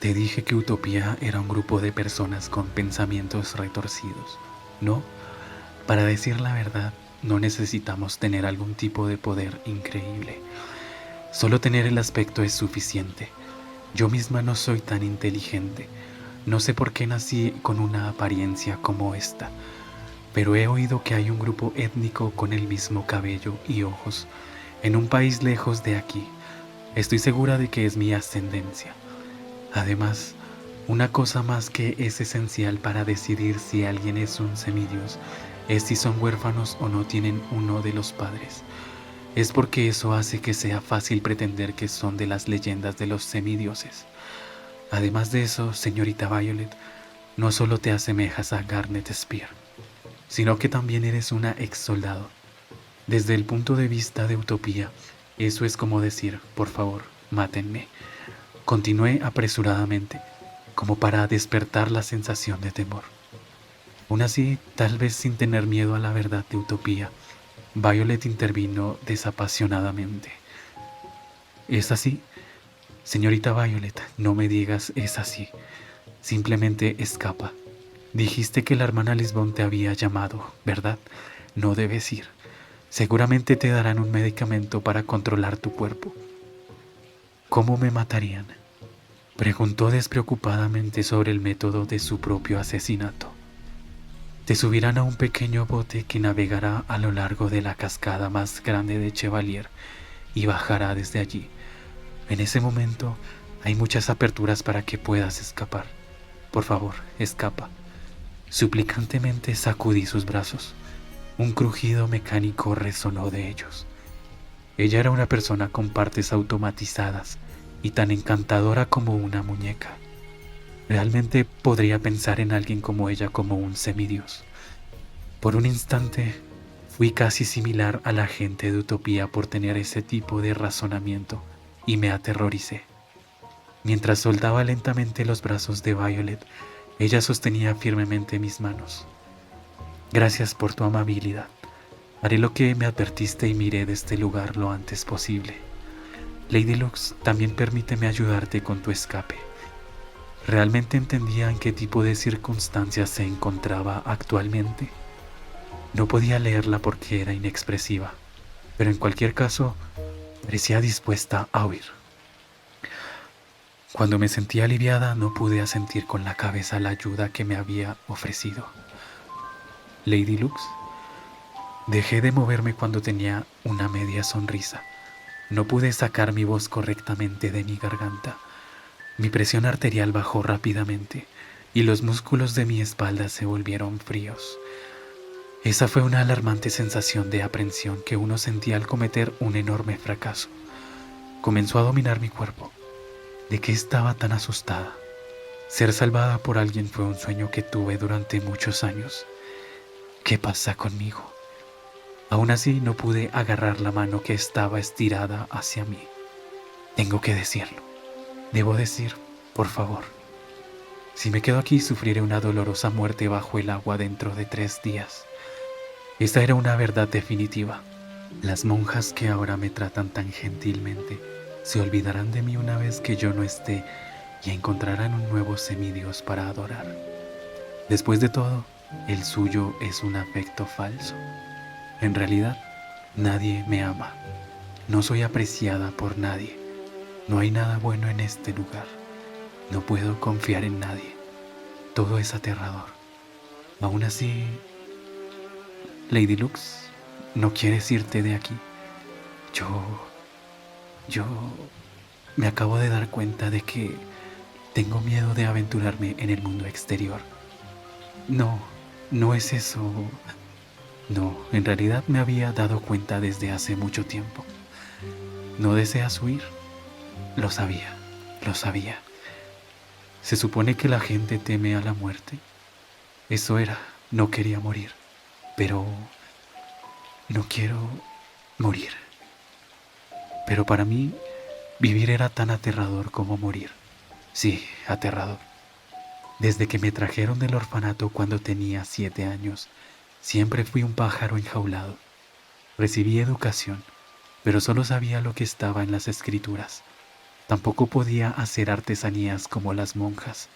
Te dije que Utopía era un grupo de personas con pensamientos retorcidos, ¿no? Para decir la verdad, no necesitamos tener algún tipo de poder increíble. Solo tener el aspecto es suficiente. Yo misma no soy tan inteligente. No sé por qué nací con una apariencia como esta, pero he oído que hay un grupo étnico con el mismo cabello y ojos en un país lejos de aquí. Estoy segura de que es mi ascendencia. Además, una cosa más que es esencial para decidir si alguien es un semidios es si son huérfanos o no tienen uno de los padres. Es porque eso hace que sea fácil pretender que son de las leyendas de los semidioses. Además de eso, señorita Violet, no solo te asemejas a Garnet Spear, sino que también eres una ex soldado. Desde el punto de vista de Utopía, eso es como decir, por favor, mátenme. Continué apresuradamente, como para despertar la sensación de temor. Aún así, tal vez sin tener miedo a la verdad de Utopía, Violet intervino desapasionadamente. ¿Es así? Señorita Violet, no me digas es así. Simplemente escapa. Dijiste que la hermana Lisbon te había llamado, ¿verdad? No debes ir. Seguramente te darán un medicamento para controlar tu cuerpo. ¿Cómo me matarían?, preguntó despreocupadamente sobre el método de su propio asesinato. Te subirán a un pequeño bote que navegará a lo largo de la cascada más grande de Chevalier y bajará desde allí. En ese momento hay muchas aperturas para que puedas escapar. Por favor, escapa. Suplicantemente sacudí sus brazos. Un crujido mecánico resonó de ellos. Ella era una persona con partes automatizadas y tan encantadora como una muñeca. Realmente podría pensar en alguien como ella como un semidios. Por un instante fui casi similar a la gente de Utopía por tener ese tipo de razonamiento y me aterroricé. Mientras soltaba lentamente los brazos de Violet, ella sostenía firmemente mis manos. Gracias por tu amabilidad. Haré lo que me advertiste y me iré de este lugar lo antes posible. Lady Lux, también permíteme ayudarte con tu escape. ¿Realmente entendía en qué tipo de circunstancias se encontraba actualmente? No podía leerla porque era inexpresiva, pero en cualquier caso, parecía dispuesta a huir. Cuando me sentí aliviada, no pude asentir con la cabeza la ayuda que me había ofrecido. Lady Lux, dejé de moverme cuando tenía una media sonrisa. No pude sacar mi voz correctamente de mi garganta. Mi presión arterial bajó rápidamente y los músculos de mi espalda se volvieron fríos. Esa fue una alarmante sensación de aprensión que uno sentía al cometer un enorme fracaso. Comenzó a dominar mi cuerpo. ¿De qué estaba tan asustada? Ser salvada por alguien fue un sueño que tuve durante muchos años. ¿Qué pasa conmigo? Aún así no pude agarrar la mano que estaba estirada hacia mí. Tengo que decirlo. Debo decir, por favor. Si me quedo aquí sufriré una dolorosa muerte bajo el agua dentro de 3 días. Esta era una verdad definitiva. Las monjas que ahora me tratan tan gentilmente se olvidarán de mí una vez que yo no esté y encontrarán un nuevo semidios para adorar. Después de todo, el suyo es un afecto falso. En realidad, nadie me ama. No soy apreciada por nadie. No hay nada bueno en este lugar. No puedo confiar en nadie. Todo es aterrador. Aún así, Lady Lux, ¿no quieres irte de aquí? Yo me acabo de dar cuenta de que tengo miedo de aventurarme en el mundo exterior. No es eso. No, en realidad me había dado cuenta desde hace mucho tiempo. ¿No deseas huir? Lo sabía. Se supone que la gente teme a la muerte. Eso era, no quería morir, pero no quiero morir. Pero para mí, vivir era tan aterrador como morir. Sí, aterrador. Desde que me trajeron del orfanato cuando tenía 7 años, siempre fui un pájaro enjaulado. Recibí educación, pero solo sabía lo que estaba en las escrituras. Tampoco podía hacer artesanías como las monjas.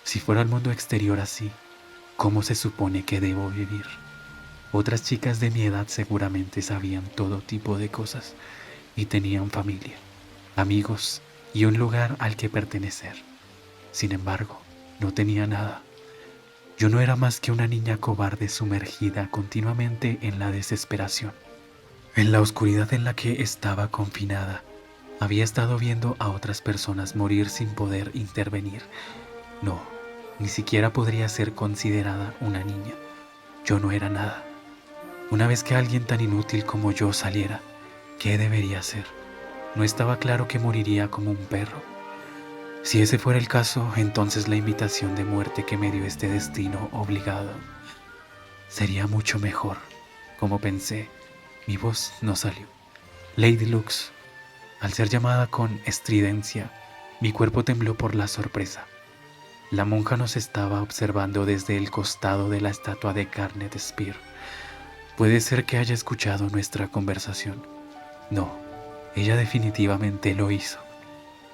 Si fuera al mundo exterior así, ¿cómo se supone que debo vivir? Otras chicas de mi edad seguramente sabían todo tipo de cosas y tenían familia, amigos y un lugar al que pertenecer. Sin embargo, no tenía nada. Yo no era más que una niña cobarde sumergida continuamente en la desesperación. En la oscuridad en la que estaba confinada, había estado viendo a otras personas morir sin poder intervenir. No, ni siquiera podría ser considerada una niña. Yo no era nada. Una vez que alguien tan inútil como yo saliera, ¿qué debería hacer? No estaba claro que moriría como un perro. Si ese fuera el caso, entonces la invitación de muerte que me dio este destino obligado sería mucho mejor. Como pensé, mi voz no salió. Lady Lux, al ser llamada con estridencia, mi cuerpo tembló por la sorpresa. La monja nos estaba observando desde el costado de la estatua de Garnet Spear. Puede ser que haya escuchado nuestra conversación. No, ella definitivamente lo hizo.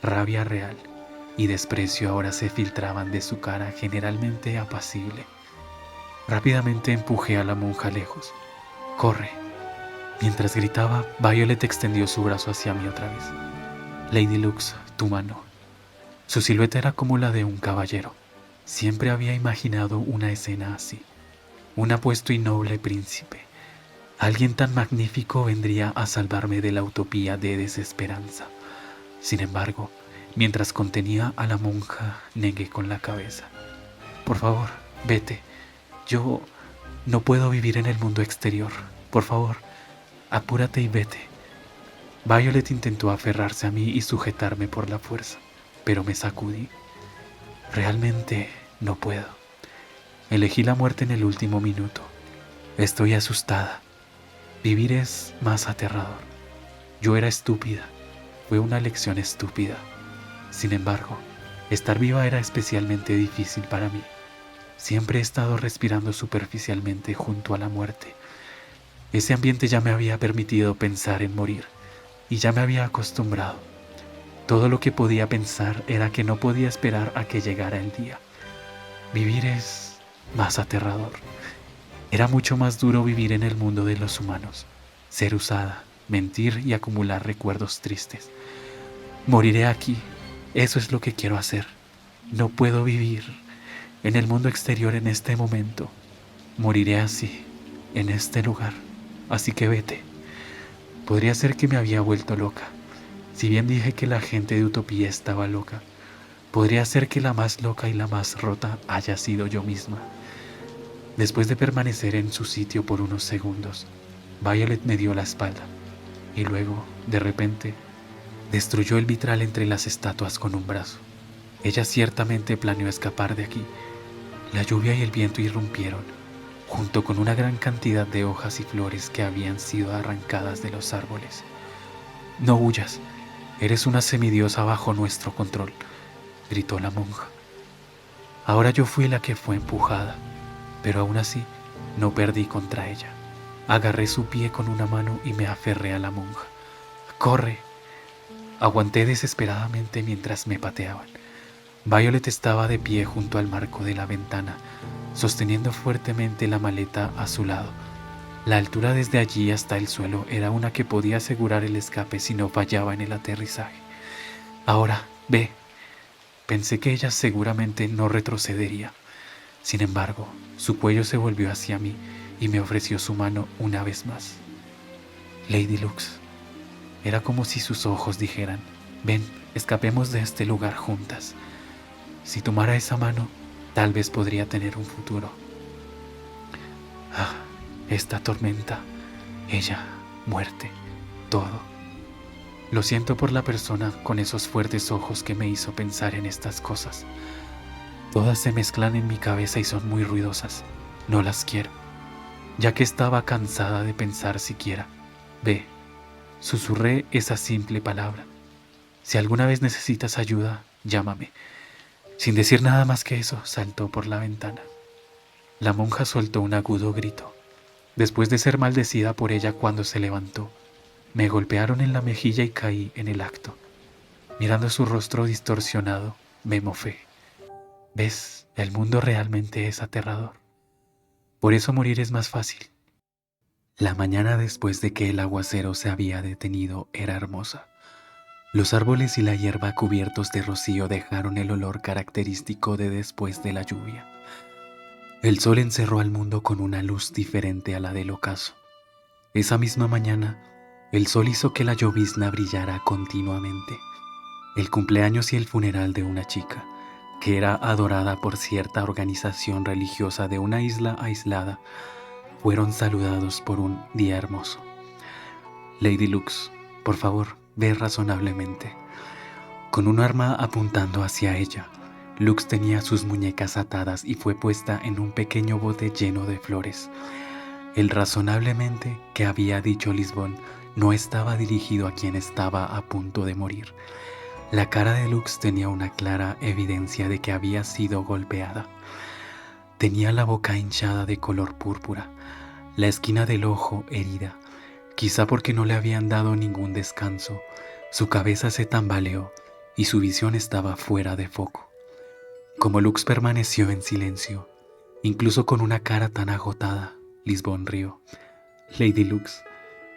Rabia real y desprecio ahora se filtraban de su cara generalmente apacible. Rápidamente empujé a la monja lejos. ¡Corre! Mientras gritaba, Violet extendió su brazo hacia mí otra vez. Lady Lux, tu mano. Su silueta era como la de un caballero. Siempre había imaginado una escena así. Un apuesto y noble príncipe. Alguien tan magnífico vendría a salvarme de la utopía de desesperanza. Sin embargo, mientras contenía a la monja, negué con la cabeza. Por favor, vete. Yo No puedo vivir en el mundo exterior. Por favor, apúrate y vete. Violet intentó aferrarse a mí y sujetarme por la fuerza, pero me sacudí. Realmente no puedo. Elegí la muerte en el último minuto. Estoy asustada. Vivir es más aterrador. Yo era estúpida. Fue una lección estúpida. Sin embargo, estar viva era especialmente difícil para mí. Siempre he estado respirando superficialmente junto a la muerte. Ese ambiente ya me había permitido pensar en morir y ya me había acostumbrado. Todo lo que podía pensar era que no podía esperar a que llegara el día. Vivir es más aterrador. Era mucho más duro vivir en el mundo de los humanos, ser usada, mentir y acumular recuerdos tristes. Moriré aquí, eso es lo que quiero hacer. No puedo vivir en el mundo exterior en este momento. Moriré así, en este lugar. Así que vete. Podría ser que me había vuelto loca. Si bien dije que la gente de Utopía estaba loca, podría ser que la más loca y la más rota haya sido yo misma. Después de permanecer en su sitio por unos segundos, Violet me dio la espalda y luego, de repente, destruyó el vitral entre las estatuas con un brazo. Ella ciertamente planeó escapar de aquí. La lluvia y el viento irrumpieron, junto con una gran cantidad de hojas y flores que habían sido arrancadas de los árboles. «No huyas, eres una semidiosa bajo nuestro control», gritó la monja. Ahora yo fui la que fue empujada, pero aún así no perdí contra ella. Agarré su pie con una mano y me aferré a la monja. «¡Corre!». Aguanté desesperadamente mientras me pateaban. Violet estaba de pie junto al marco de la ventana, sosteniendo fuertemente la maleta a su lado. La altura desde allí hasta el suelo era una que podía asegurar el escape si no fallaba en el aterrizaje. «Ahora, ve». Pensé que ella seguramente no retrocedería. Sin embargo, su cuello se volvió hacia mí y me ofreció su mano una vez más. «Lady Lux». Era como si sus ojos dijeran: «Ven, escapemos de este lugar juntas». Si tomara esa mano, tal vez podría tener un futuro. Esta tormenta, ella, muerte, todo. Lo siento por la persona con esos fuertes ojos que me hizo pensar en estas cosas. Todas se mezclan en mi cabeza y son muy ruidosas. No las quiero, ya que estaba cansada de pensar siquiera. Ve, susurré esa simple palabra. Si alguna vez necesitas ayuda, llámame. Sin decir nada más que eso, saltó por la ventana. La monja soltó un agudo grito. Después de ser maldecida por ella cuando se levantó, me golpearon en la mejilla y caí en el acto. Mirando su rostro distorsionado, me mofé. ¿Ves? El mundo realmente es aterrador. Por eso morir es más fácil. La mañana después de que el aguacero se había detenido era hermosa. Los árboles y la hierba cubiertos de rocío dejaron el olor característico de después de la lluvia. El sol encerró al mundo con una luz diferente a la del ocaso. Esa misma mañana, el sol hizo que la llovizna brillara continuamente. El cumpleaños y el funeral de una chica, que era adorada por cierta organización religiosa de una isla aislada, fueron saludados por un día hermoso. Lady Lux, por favor, ve razonablemente. Con un arma apuntando hacia ella, Lux tenía sus muñecas atadas y fue puesta en un pequeño bote lleno de flores. El razonablemente que había dicho Lisbon no estaba dirigido a quien estaba a punto de morir. La cara de Lux tenía una clara evidencia de que había sido golpeada. Tenía la boca hinchada de color púrpura, la esquina del ojo herida. Quizá porque no le habían dado ningún descanso, su cabeza se tambaleó y su visión estaba fuera de foco. Como Lux permaneció en silencio, incluso con una cara tan agotada, Lisbon rió. Lady Lux,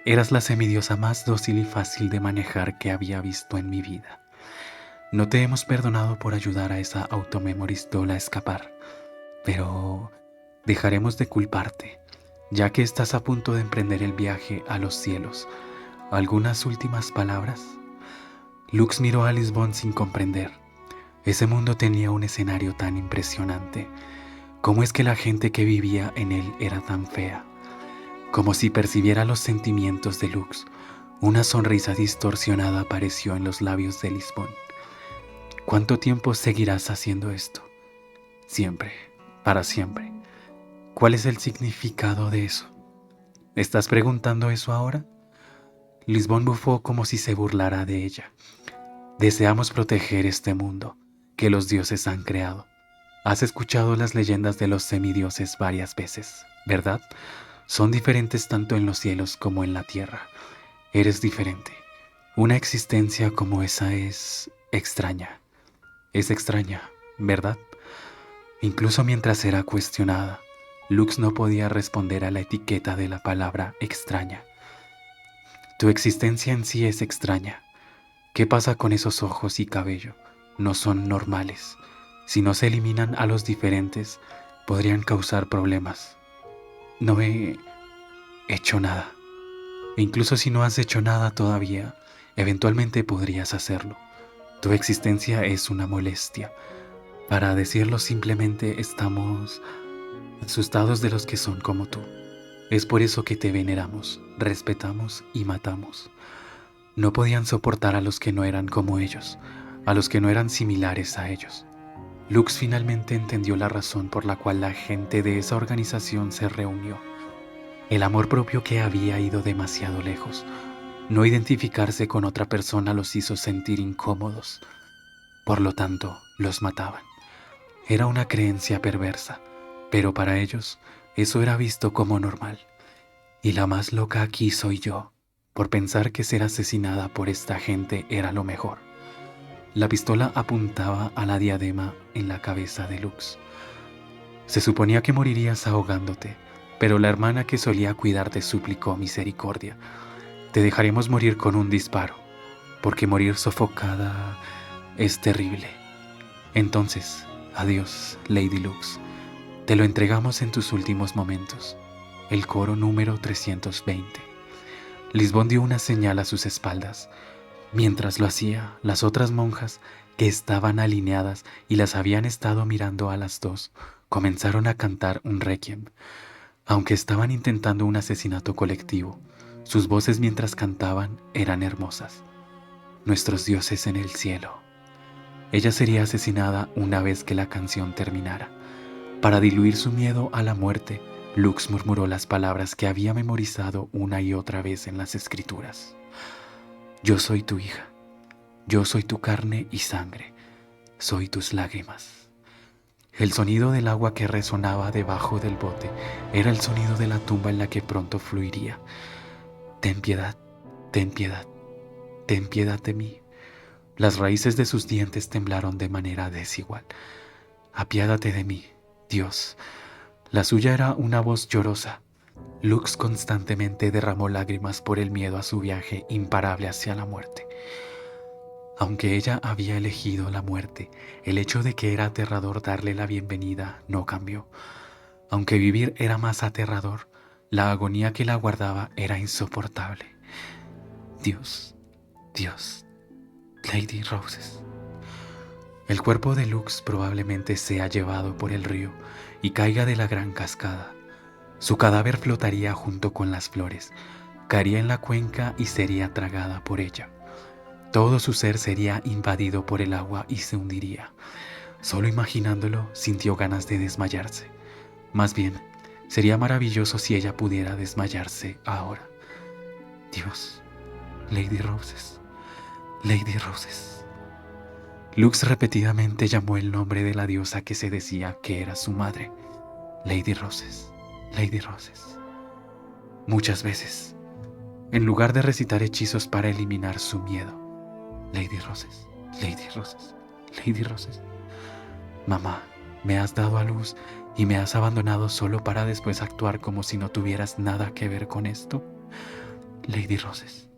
eras la semidiosa más dócil y fácil de manejar que había visto en mi vida. No te hemos perdonado por ayudar a esa automemoristola a escapar, pero dejaremos de culparte, ya que estás a punto de emprender el viaje a los cielos. ¿Algunas últimas palabras? Lux miró a Lisbon sin comprender. Ese mundo tenía un escenario tan impresionante. ¿Cómo es que la gente que vivía en él era tan fea? Como si percibiera los sentimientos de Lux, una sonrisa distorsionada apareció en los labios de Lisbon. ¿Cuánto tiempo seguirás haciendo esto? Siempre, para siempre. ¿Cuál es el significado de eso? ¿Estás preguntando eso ahora? Lisbon bufó como si se burlara de ella. Deseamos proteger este mundo que los dioses han creado. Has escuchado las leyendas de los semidioses varias veces, ¿verdad? Son diferentes tanto en los cielos como en la tierra. Eres diferente. Una existencia como esa es extraña. Es extraña, ¿verdad? Incluso mientras era cuestionada, Lux no podía responder a la etiqueta de la palabra extraña. Tu existencia en sí es extraña. ¿Qué pasa con esos ojos y cabello? No son normales. Si no se eliminan a los diferentes, podrían causar problemas. No he hecho nada. E incluso si no has hecho nada todavía, eventualmente podrías hacerlo. Tu existencia es una molestia. Para decirlo simplemente, estamos asustados de los que son como tú. Es por eso que te veneramos, respetamos y matamos. No podían soportar a los que no eran como ellos, a los que no eran similares a ellos. Lux finalmente entendió la razón por la cual la gente de esa organización se reunió. El amor propio que había ido demasiado lejos. No identificarse con otra persona los hizo sentir incómodos. Por lo tanto, los mataban. Era una creencia perversa, pero para ellos eso era visto como normal. Y la más loca aquí soy yo, por pensar que ser asesinada por esta gente era lo mejor. La pistola apuntaba a la diadema en la cabeza de Lux. Se suponía que morirías ahogándote, pero la hermana que solía cuidarte suplicó misericordia. Te dejaremos morir con un disparo, porque morir sofocada es terrible. Entonces, adiós, Lady Lux. Te lo entregamos en tus últimos momentos. El coro número 320. Lisbon dio una señal a sus espaldas. Mientras lo hacía, las otras monjas, que estaban alineadas y las habían estado mirando a las dos, comenzaron a cantar un requiem. Aunque estaban intentando un asesinato colectivo, sus voces mientras cantaban eran hermosas. Nuestros dioses en el cielo. Ella sería asesinada una vez que la canción terminara. Para diluir su miedo a la muerte, Lux murmuró las palabras que había memorizado una y otra vez en las escrituras. Yo soy tu hija, yo soy tu carne y sangre, soy tus lágrimas. El sonido del agua que resonaba debajo del bote era el sonido de la tumba en la que pronto fluiría. Ten piedad, ten piedad, ten piedad de mí. Las raíces de sus dientes temblaron de manera desigual. Apiádate de mí, Dios. La suya era una voz llorosa. Lux constantemente derramó lágrimas por el miedo a su viaje imparable hacia la muerte. Aunque ella había elegido la muerte, el hecho de que era aterrador darle la bienvenida no cambió. Aunque vivir era más aterrador, la agonía que la aguardaba era insoportable. Dios, Dios, Lady Roses. El cuerpo de Lux probablemente sea llevado por el río y caiga de la gran cascada. Su cadáver flotaría junto con las flores, caería en la cuenca y sería tragada por ella. Todo su ser sería invadido por el agua y se hundiría. Solo imaginándolo, sintió ganas de desmayarse. Más bien, sería maravilloso si ella pudiera desmayarse ahora. Dios, Lady Roses, Lady Roses. Lux repetidamente llamó el nombre de la diosa que se decía que era su madre. Lady Roses, Lady Roses. Muchas veces, en lugar de recitar hechizos para eliminar su miedo. Lady Roses, Lady Roses, Lady Roses. Mamá, me has dado a luz y me has abandonado solo para después actuar como si no tuvieras nada que ver con esto. Lady Roses,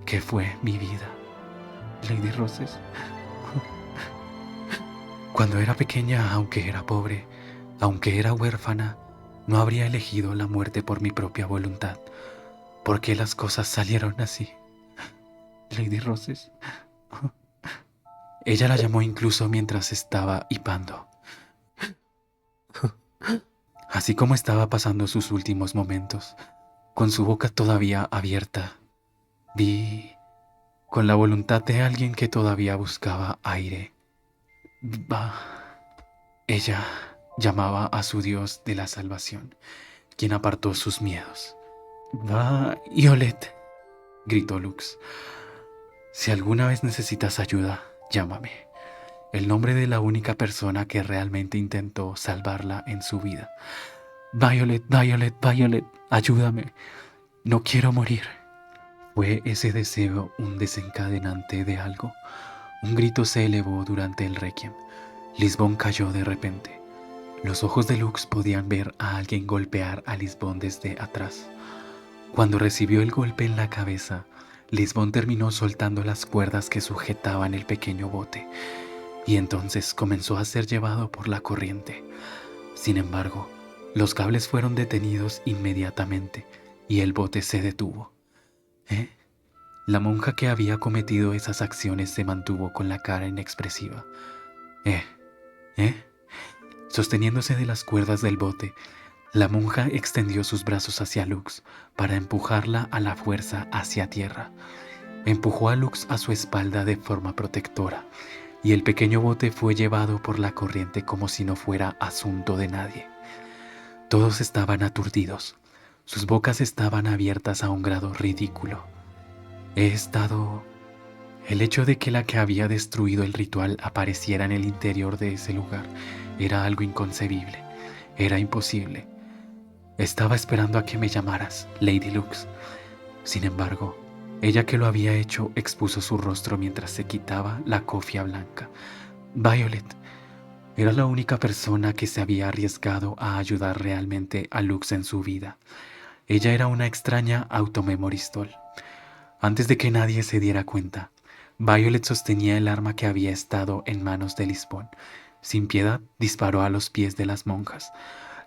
¿qué fue mi vida? Lady Roses. Cuando era pequeña, aunque era pobre, aunque era huérfana, no habría elegido la muerte por mi propia voluntad. ¿Por qué las cosas salieron así? Lady Roses. Ella la llamó incluso mientras estaba hipando. Así como estaba pasando sus últimos momentos, con su boca todavía abierta, vi, con la voluntad de alguien que todavía buscaba aire, va. Ella llamaba a su Dios de la salvación, quien apartó sus miedos. Violet, gritó Lux. Si alguna vez necesitas ayuda, llámame. El nombre de la única persona que realmente intentó salvarla en su vida. Violet, Violet, Violet, ayúdame. No quiero morir. ¿Fue ese deseo un desencadenante de algo? Un grito se elevó durante el requiem. Lisbon cayó de repente. Los ojos de Lux podían ver a alguien golpear a Lisbon desde atrás. Cuando recibió el golpe en la cabeza, Lisbon terminó soltando las cuerdas que sujetaban el pequeño bote, y entonces comenzó a ser llevado por la corriente. Sin embargo, los cables fueron detenidos inmediatamente, y el bote se detuvo. La monja que había cometido esas acciones se mantuvo con la cara inexpresiva. Sosteniéndose de las cuerdas del bote, la monja extendió sus brazos hacia Lux para empujarla a la fuerza hacia tierra. Empujó a Lux a su espalda de forma protectora, y el pequeño bote fue llevado por la corriente como si no fuera asunto de nadie. Todos estaban aturdidos. Sus bocas estaban abiertas a un grado ridículo. El hecho de que la que había destruido el ritual apareciera en el interior de ese lugar era algo inconcebible. Era imposible. Estaba esperando a que me llamaras, Lady Lux. Sin embargo, ella que lo había hecho expuso su rostro mientras se quitaba la cofia blanca. Violet era la única persona que se había arriesgado a ayudar realmente a Lux en su vida. Ella era una extraña automemoristol. Antes de que nadie se diera cuenta, Violet sostenía el arma que había estado en manos de Lisbon. Sin piedad, disparó a los pies de las monjas.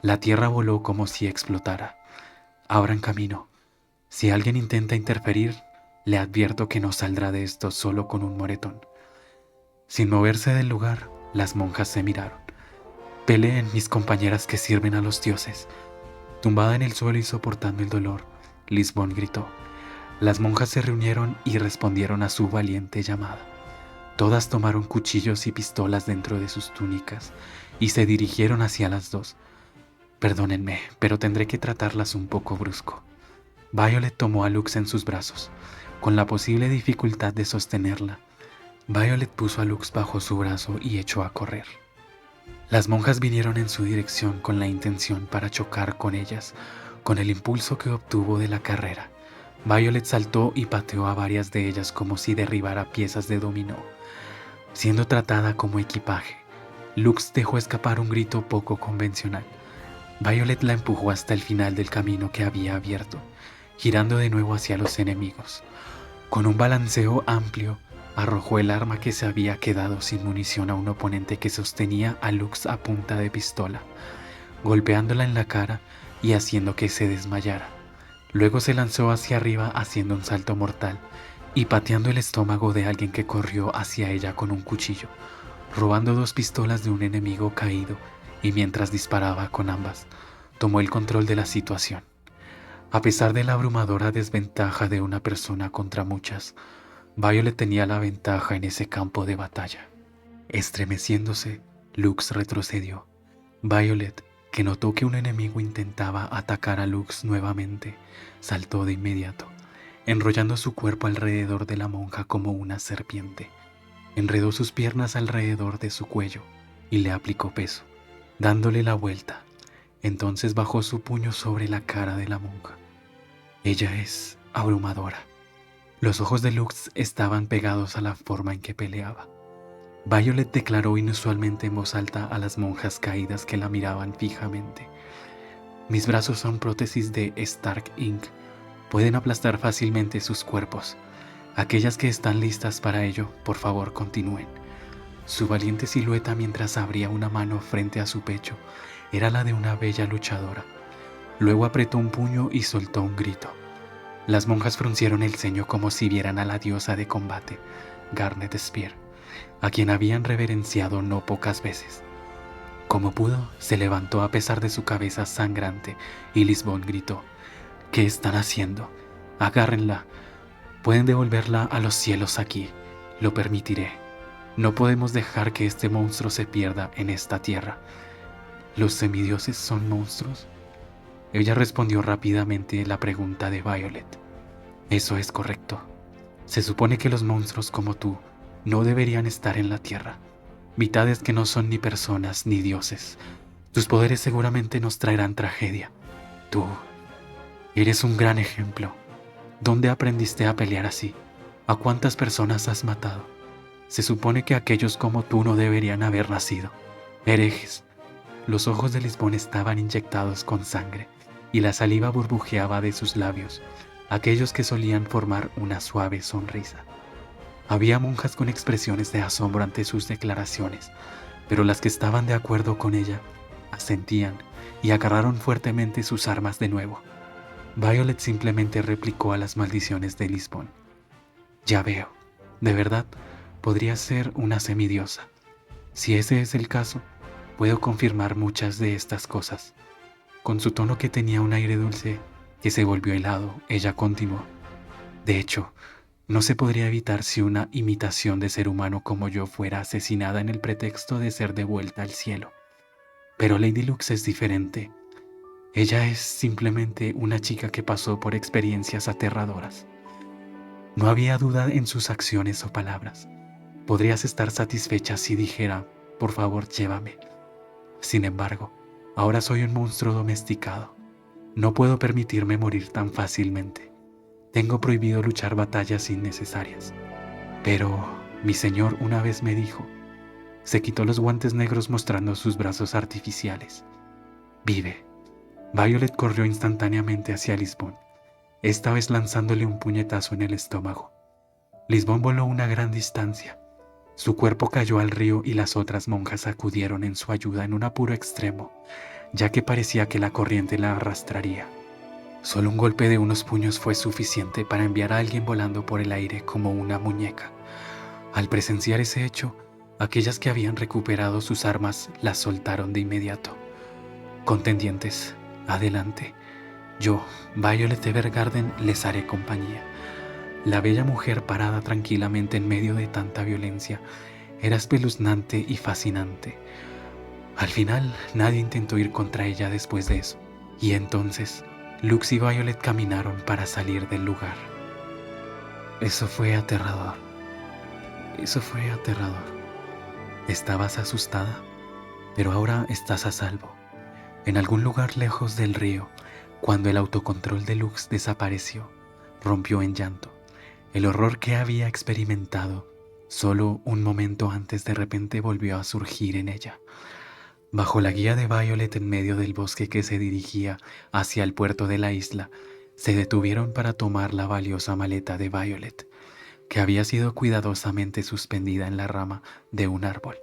La tierra voló como si explotara. Abran camino. Si alguien intenta interferir, le advierto que no saldrá de esto solo con un moretón. Sin moverse del lugar, las monjas se miraron. Peleen, mis compañeras que sirven a los dioses. Tumbada en el suelo y soportando el dolor, Lisbon gritó. Las monjas se reunieron y respondieron a su valiente llamada. Todas tomaron cuchillos y pistolas dentro de sus túnicas y se dirigieron hacia las dos. Perdónenme, pero tendré que tratarlas un poco brusco. Violet tomó a Lux en sus brazos, con la posible dificultad de sostenerla. Violet puso a Lux bajo su brazo y echó a correr. Las monjas vinieron en su dirección con la intención para chocar con ellas, con el impulso que obtuvo de la carrera. Violet saltó y pateó a varias de ellas como si derribara piezas de dominó. Siendo tratada como equipaje, Lux dejó escapar un grito poco convencional. Violet la empujó hasta el final del camino que había abierto, girando de nuevo hacia los enemigos. Con un balanceo amplio, arrojó el arma que se había quedado sin munición a un oponente que sostenía a Lux a punta de pistola, golpeándola en la cara y haciendo que se desmayara. Luego se lanzó hacia arriba haciendo un salto mortal y pateando el estómago de alguien que corrió hacia ella con un cuchillo, robando 2 pistolas de un enemigo caído, y mientras disparaba con ambas, tomó el control de la situación. A pesar de la abrumadora desventaja de una persona contra muchas, Violet tenía la ventaja en ese campo de batalla. Estremeciéndose, Lux retrocedió. Violet, que notó que un enemigo intentaba atacar a Lux nuevamente, saltó de inmediato, enrollando su cuerpo alrededor de la monja como una serpiente. Enredó sus piernas alrededor de su cuello y le aplicó peso, dándole la vuelta. Entonces bajó su puño sobre la cara de la monja. Ella es abrumadora. Los ojos de Lux estaban pegados a la forma en que peleaba. Violet declaró inusualmente en voz alta a las monjas caídas que la miraban fijamente. Mis brazos son prótesis de Stark Inc. Pueden aplastar fácilmente sus cuerpos. Aquellas que están listas para ello, por favor, continúen. Su valiente silueta mientras abría una mano frente a su pecho era la de una bella luchadora. Luego apretó un puño y soltó un grito. Las monjas fruncieron el ceño como si vieran a la diosa de combate, Garnet Spear, a quien habían reverenciado no pocas veces. Como pudo, se levantó a pesar de su cabeza sangrante y Lisbon gritó: «¿Qué están haciendo? Agárrenla. Pueden devolverla a los cielos aquí. Lo permitiré. No podemos dejar que este monstruo se pierda en esta tierra». ¿Los semidioses son monstruos? Ella respondió rápidamente la pregunta de Violet. Eso es correcto. Se supone que los monstruos como tú no deberían estar en la tierra. Mitades que no son ni personas ni dioses. Tus poderes seguramente nos traerán tragedia. Tú eres un gran ejemplo. ¿Dónde aprendiste a pelear así? ¿A cuántas personas has matado? Se supone que aquellos como tú no deberían haber nacido. Herejes. Los ojos de Lisbon estaban inyectados con sangre y la saliva burbujeaba de sus labios, aquellos que solían formar una suave sonrisa. Había monjas con expresiones de asombro ante sus declaraciones, pero las que estaban de acuerdo con ella asentían y agarraron fuertemente sus armas de nuevo. Violet simplemente replicó a las maldiciones de Lisbon. Ya veo, de verdad, podría ser una semidiosa. Si ese es el caso, puedo confirmar muchas de estas cosas. Con su tono que tenía un aire dulce que se volvió helado, ella continuó. De hecho, no se podría evitar si una imitación de ser humano como yo fuera asesinada en el pretexto de ser devuelta al cielo. Pero Lady Lux es diferente. Ella es simplemente una chica que pasó por experiencias aterradoras. No había duda en sus acciones o palabras. Podrías estar satisfecha si dijera, por favor, llévame. Sin embargo, ahora soy un monstruo domesticado. No puedo permitirme morir tan fácilmente. Tengo prohibido luchar batallas innecesarias. Pero mi señor una vez me dijo, se quitó los guantes negros mostrando sus brazos artificiales. Vive. Violet corrió instantáneamente hacia Lisbon, esta vez lanzándole un puñetazo en el estómago. Lisbon voló una gran distancia. Su cuerpo cayó al río y las otras monjas acudieron en su ayuda en un apuro extremo, ya que parecía que la corriente la arrastraría. Solo un golpe de unos puños fue suficiente para enviar a alguien volando por el aire como una muñeca. Al presenciar ese hecho, aquellas que habían recuperado sus armas las soltaron de inmediato. Contendientes, adelante. Yo, Violet Evergarden, les haré compañía. La bella mujer parada tranquilamente en medio de tanta violencia era espeluznante y fascinante. Al final, nadie intentó ir contra ella después de eso, y entonces Lux y Violet caminaron para salir del lugar. Eso fue aterrador. Eso fue aterrador. Estabas asustada, pero ahora estás a salvo. En algún lugar lejos del río, cuando el autocontrol de Lux desapareció, rompió en llanto. El horror que había experimentado solo un momento antes de repente volvió a surgir en ella. Bajo la guía de Violet en medio del bosque que se dirigía hacia el puerto de la isla, se detuvieron para tomar la valiosa maleta de Violet, que había sido cuidadosamente suspendida en la rama de un árbol.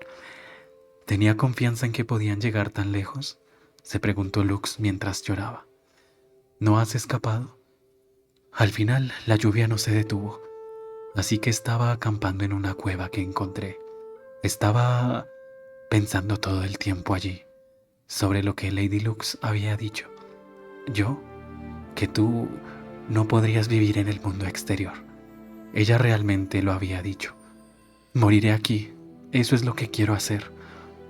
¿Tenía confianza en que podían llegar tan lejos?, se preguntó Lux mientras lloraba. ¿No has escapado? Al final, la lluvia no se detuvo, así que estaba acampando en una cueva que encontré. Estaba pensando todo el tiempo allí sobre lo que Lady Lux había dicho. Yo, que tú no podrías vivir en el mundo exterior. Ella realmente lo había dicho. Moriré aquí, eso es lo que quiero hacer.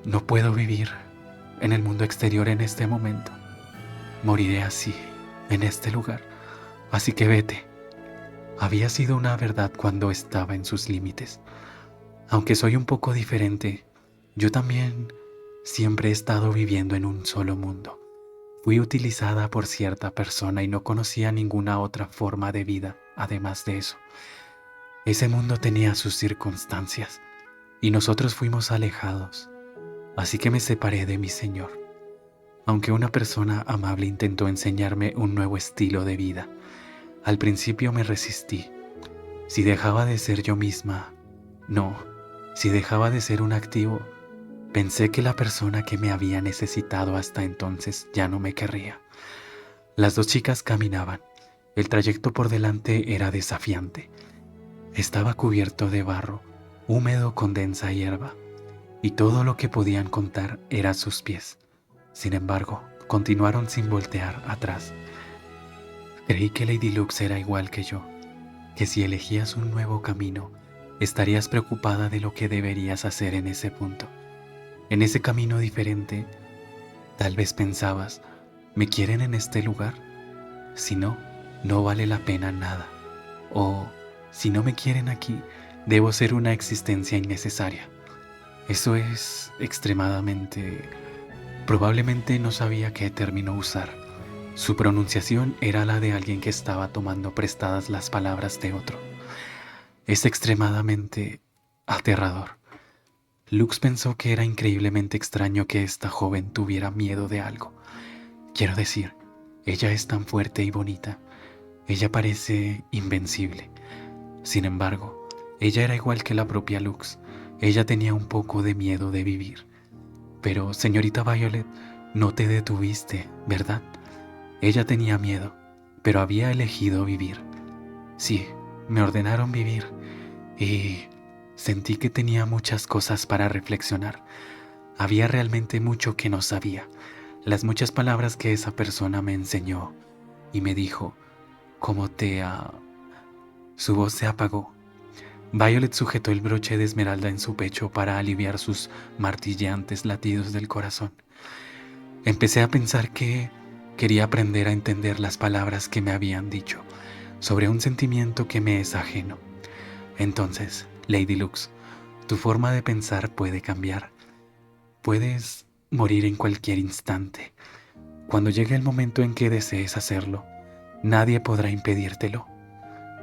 No puedo vivir en el mundo exterior en este momento. Moriré así, en este lugar. Así que vete. Había sido una verdad cuando estaba en sus límites. Aunque soy un poco diferente, yo también siempre he estado viviendo en un solo mundo. Fui utilizada por cierta persona y no conocía ninguna otra forma de vida además de eso. Ese mundo tenía sus circunstancias y nosotros fuimos alejados. Así que me separé de mi Señor. Aunque una persona amable intentó enseñarme un nuevo estilo de vida, al principio me resistí. Si dejaba de ser yo misma, si dejaba de ser un activo, pensé que la persona que me había necesitado hasta entonces ya no me querría. Las dos chicas caminaban. El trayecto por delante era desafiante. Estaba cubierto de barro, húmedo con densa hierba, y todo lo que podían contar era sus pies. Sin embargo, continuaron sin voltear atrás. Creí que Lady Lux era igual que yo, que si elegías un nuevo camino, estarías preocupada de lo que deberías hacer en ese punto. En ese camino diferente, tal vez pensabas, ¿me quieren en este lugar? Si no, no vale la pena nada. O, si no me quieren aquí, debo ser una existencia innecesaria. Eso es extremadamente... Probablemente no sabía qué término usar. Su pronunciación era la de alguien que estaba tomando prestadas las palabras de otro. Es extremadamente aterrador. Lux pensó que era increíblemente extraño que esta joven tuviera miedo de algo. Quiero decir, ella es tan fuerte y bonita. Ella parece invencible. Sin embargo, ella era igual que la propia Lux. Ella tenía un poco de miedo de vivir. Pero, señorita Violet, no te detuviste, ¿verdad? Ella tenía miedo, pero había elegido vivir. Sí, me ordenaron vivir y sentí que tenía muchas cosas para reflexionar. Había realmente mucho que no sabía. Las muchas palabras que esa persona me enseñó y me dijo, ¿cómo te ha...? Su voz se apagó. Violet sujetó el broche de esmeralda en su pecho para aliviar sus martilleantes latidos del corazón. Empecé a pensar que quería aprender a entender las palabras que me habían dicho sobre un sentimiento que me es ajeno. Entonces, Lady Lux, tu forma de pensar puede cambiar. Puedes morir en cualquier instante. Cuando llegue el momento en que desees hacerlo, nadie podrá impedírtelo.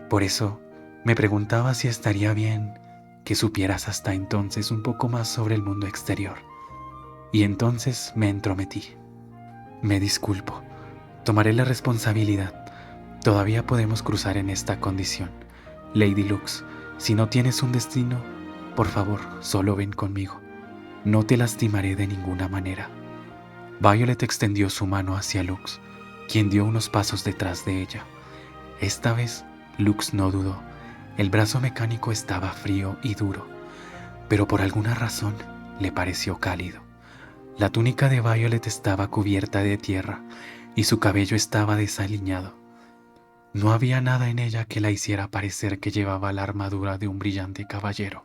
Por eso, me preguntaba si estaría bien que supieras hasta entonces un poco más sobre el mundo exterior. Y entonces me entrometí. Me disculpo. Tomaré la responsabilidad. Todavía podemos cruzar en esta condición. Lady Lux, si no tienes un destino, por favor, solo ven conmigo. No te lastimaré de ninguna manera. Violet extendió su mano hacia Lux, quien dio unos pasos detrás de ella. Esta vez, Lux no dudó. El brazo mecánico estaba frío y duro, pero por alguna razón le pareció cálido. La túnica de Violet estaba cubierta de tierra y su cabello estaba desaliñado. No había nada en ella que la hiciera parecer que llevaba la armadura de un brillante caballero,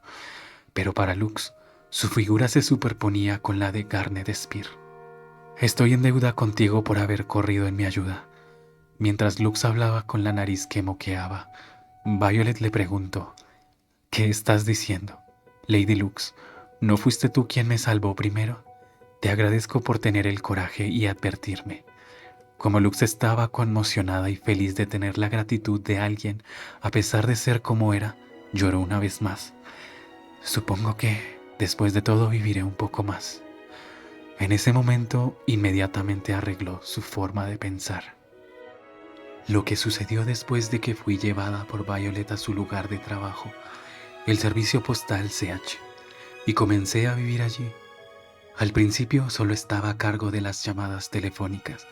pero para Lux, su figura se superponía con la de Garnet Spear. Estoy en deuda contigo por haber corrido en mi ayuda. Mientras Lux hablaba con la nariz que moqueaba, Violet le preguntó, ¿qué estás diciendo? Lady Lux, ¿no fuiste tú quien me salvó primero? Te agradezco por tener el coraje y advertirme. Como Lux estaba conmocionada y feliz de tener la gratitud de alguien, a pesar de ser como era, lloró una vez más. Supongo que, después de todo, viviré un poco más. En ese momento, inmediatamente arregló su forma de pensar. Lo que sucedió después de que fui llevada por Violet a su lugar de trabajo, el servicio postal CH, y comencé a vivir allí. Al principio solo estaba a cargo de las llamadas telefónicas,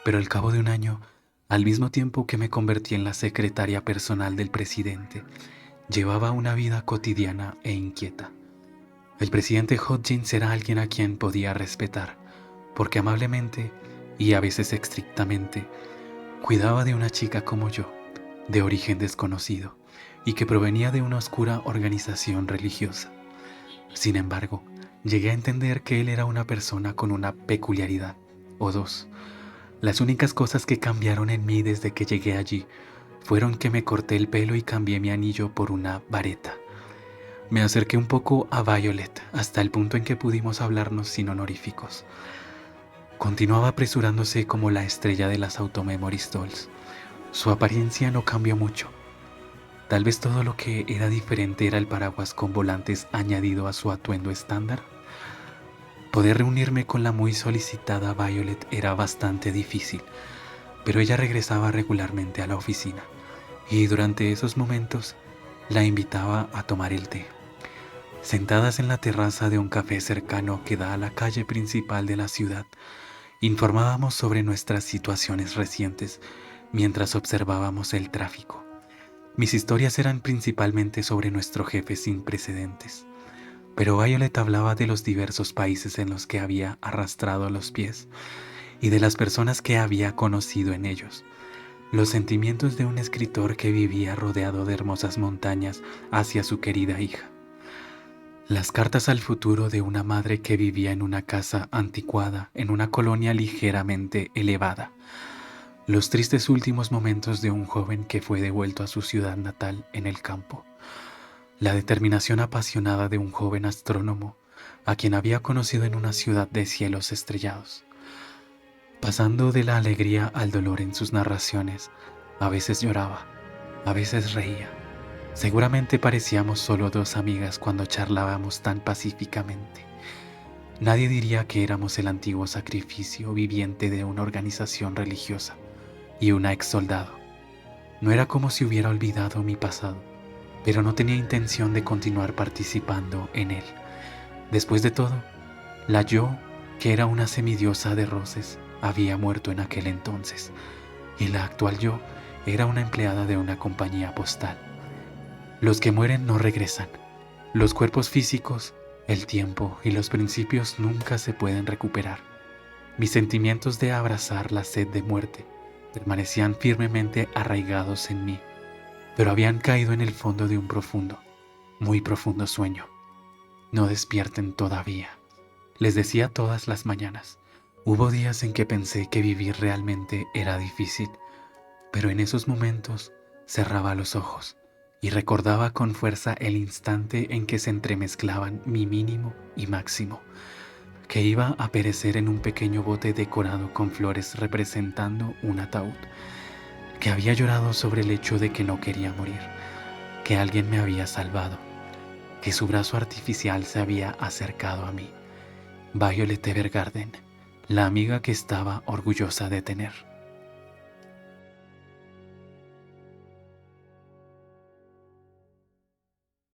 pero al cabo de un año, al mismo tiempo que me convertí en la secretaria personal del presidente, llevaba una vida cotidiana e inquieta. El presidente Hodgins era alguien a quien podía respetar, porque amablemente y a veces estrictamente cuidaba de una chica como yo, de origen desconocido, y que provenía de una oscura organización religiosa. Sin embargo, llegué a entender que él era una persona con una peculiaridad, o dos. Las únicas cosas que cambiaron en mí desde que llegué allí fueron que me corté el pelo y cambié mi anillo por una vareta. Me acerqué un poco a Violet hasta el punto en que pudimos hablarnos sin honoríficos. Continuaba apresurándose como la estrella de las Automemories Dolls. Su apariencia no cambió mucho. Tal vez todo lo que era diferente era el paraguas con volantes añadido a su atuendo estándar. Poder reunirme con la muy solicitada Violet era bastante difícil, pero ella regresaba regularmente a la oficina y durante esos momentos la invitaba a tomar el té. Sentadas en la terraza de un café cercano que da a la calle principal de la ciudad, informábamos sobre nuestras situaciones recientes mientras observábamos el tráfico. Mis historias eran principalmente sobre nuestro jefe sin precedentes. Pero Violet hablaba de los diversos países en los que había arrastrado los pies y de las personas que había conocido en ellos. Los sentimientos de un escritor que vivía rodeado de hermosas montañas hacia su querida hija. Las cartas al futuro de una madre que vivía en una casa anticuada, en una colonia ligeramente elevada. Los tristes últimos momentos de un joven que fue devuelto a su ciudad natal en el campo. La determinación apasionada de un joven astrónomo a quien había conocido en una ciudad de cielos estrellados. Pasando de la alegría al dolor en sus narraciones, a veces lloraba, a veces reía. Seguramente parecíamos solo dos amigas cuando charlábamos tan pacíficamente. Nadie diría que éramos el antiguo sacrificio viviente de una organización religiosa y una ex soldado. No era como si hubiera olvidado mi pasado, pero no tenía intención de continuar participando en él. Después de todo, la yo, que era una semidiosa de roces, había muerto en aquel entonces, y la actual yo era una empleada de una compañía postal. Los que mueren no regresan. Los cuerpos físicos, el tiempo y los principios nunca se pueden recuperar. Mis sentimientos de abrazar la sed de muerte permanecían firmemente arraigados en mí, pero habían caído en el fondo de un profundo, muy profundo sueño. No despierten todavía, les decía todas las mañanas. Hubo días en que pensé que vivir realmente era difícil, pero en esos momentos cerraba los ojos y recordaba con fuerza el instante en que se entremezclaban mi mínimo y máximo, que iba a perecer en un pequeño bote decorado con flores representando un ataúd, que había llorado sobre el hecho de que no quería morir, que alguien me había salvado, que su brazo artificial se había acercado a mí. Violet Evergarden, la amiga que estaba orgullosa de tener.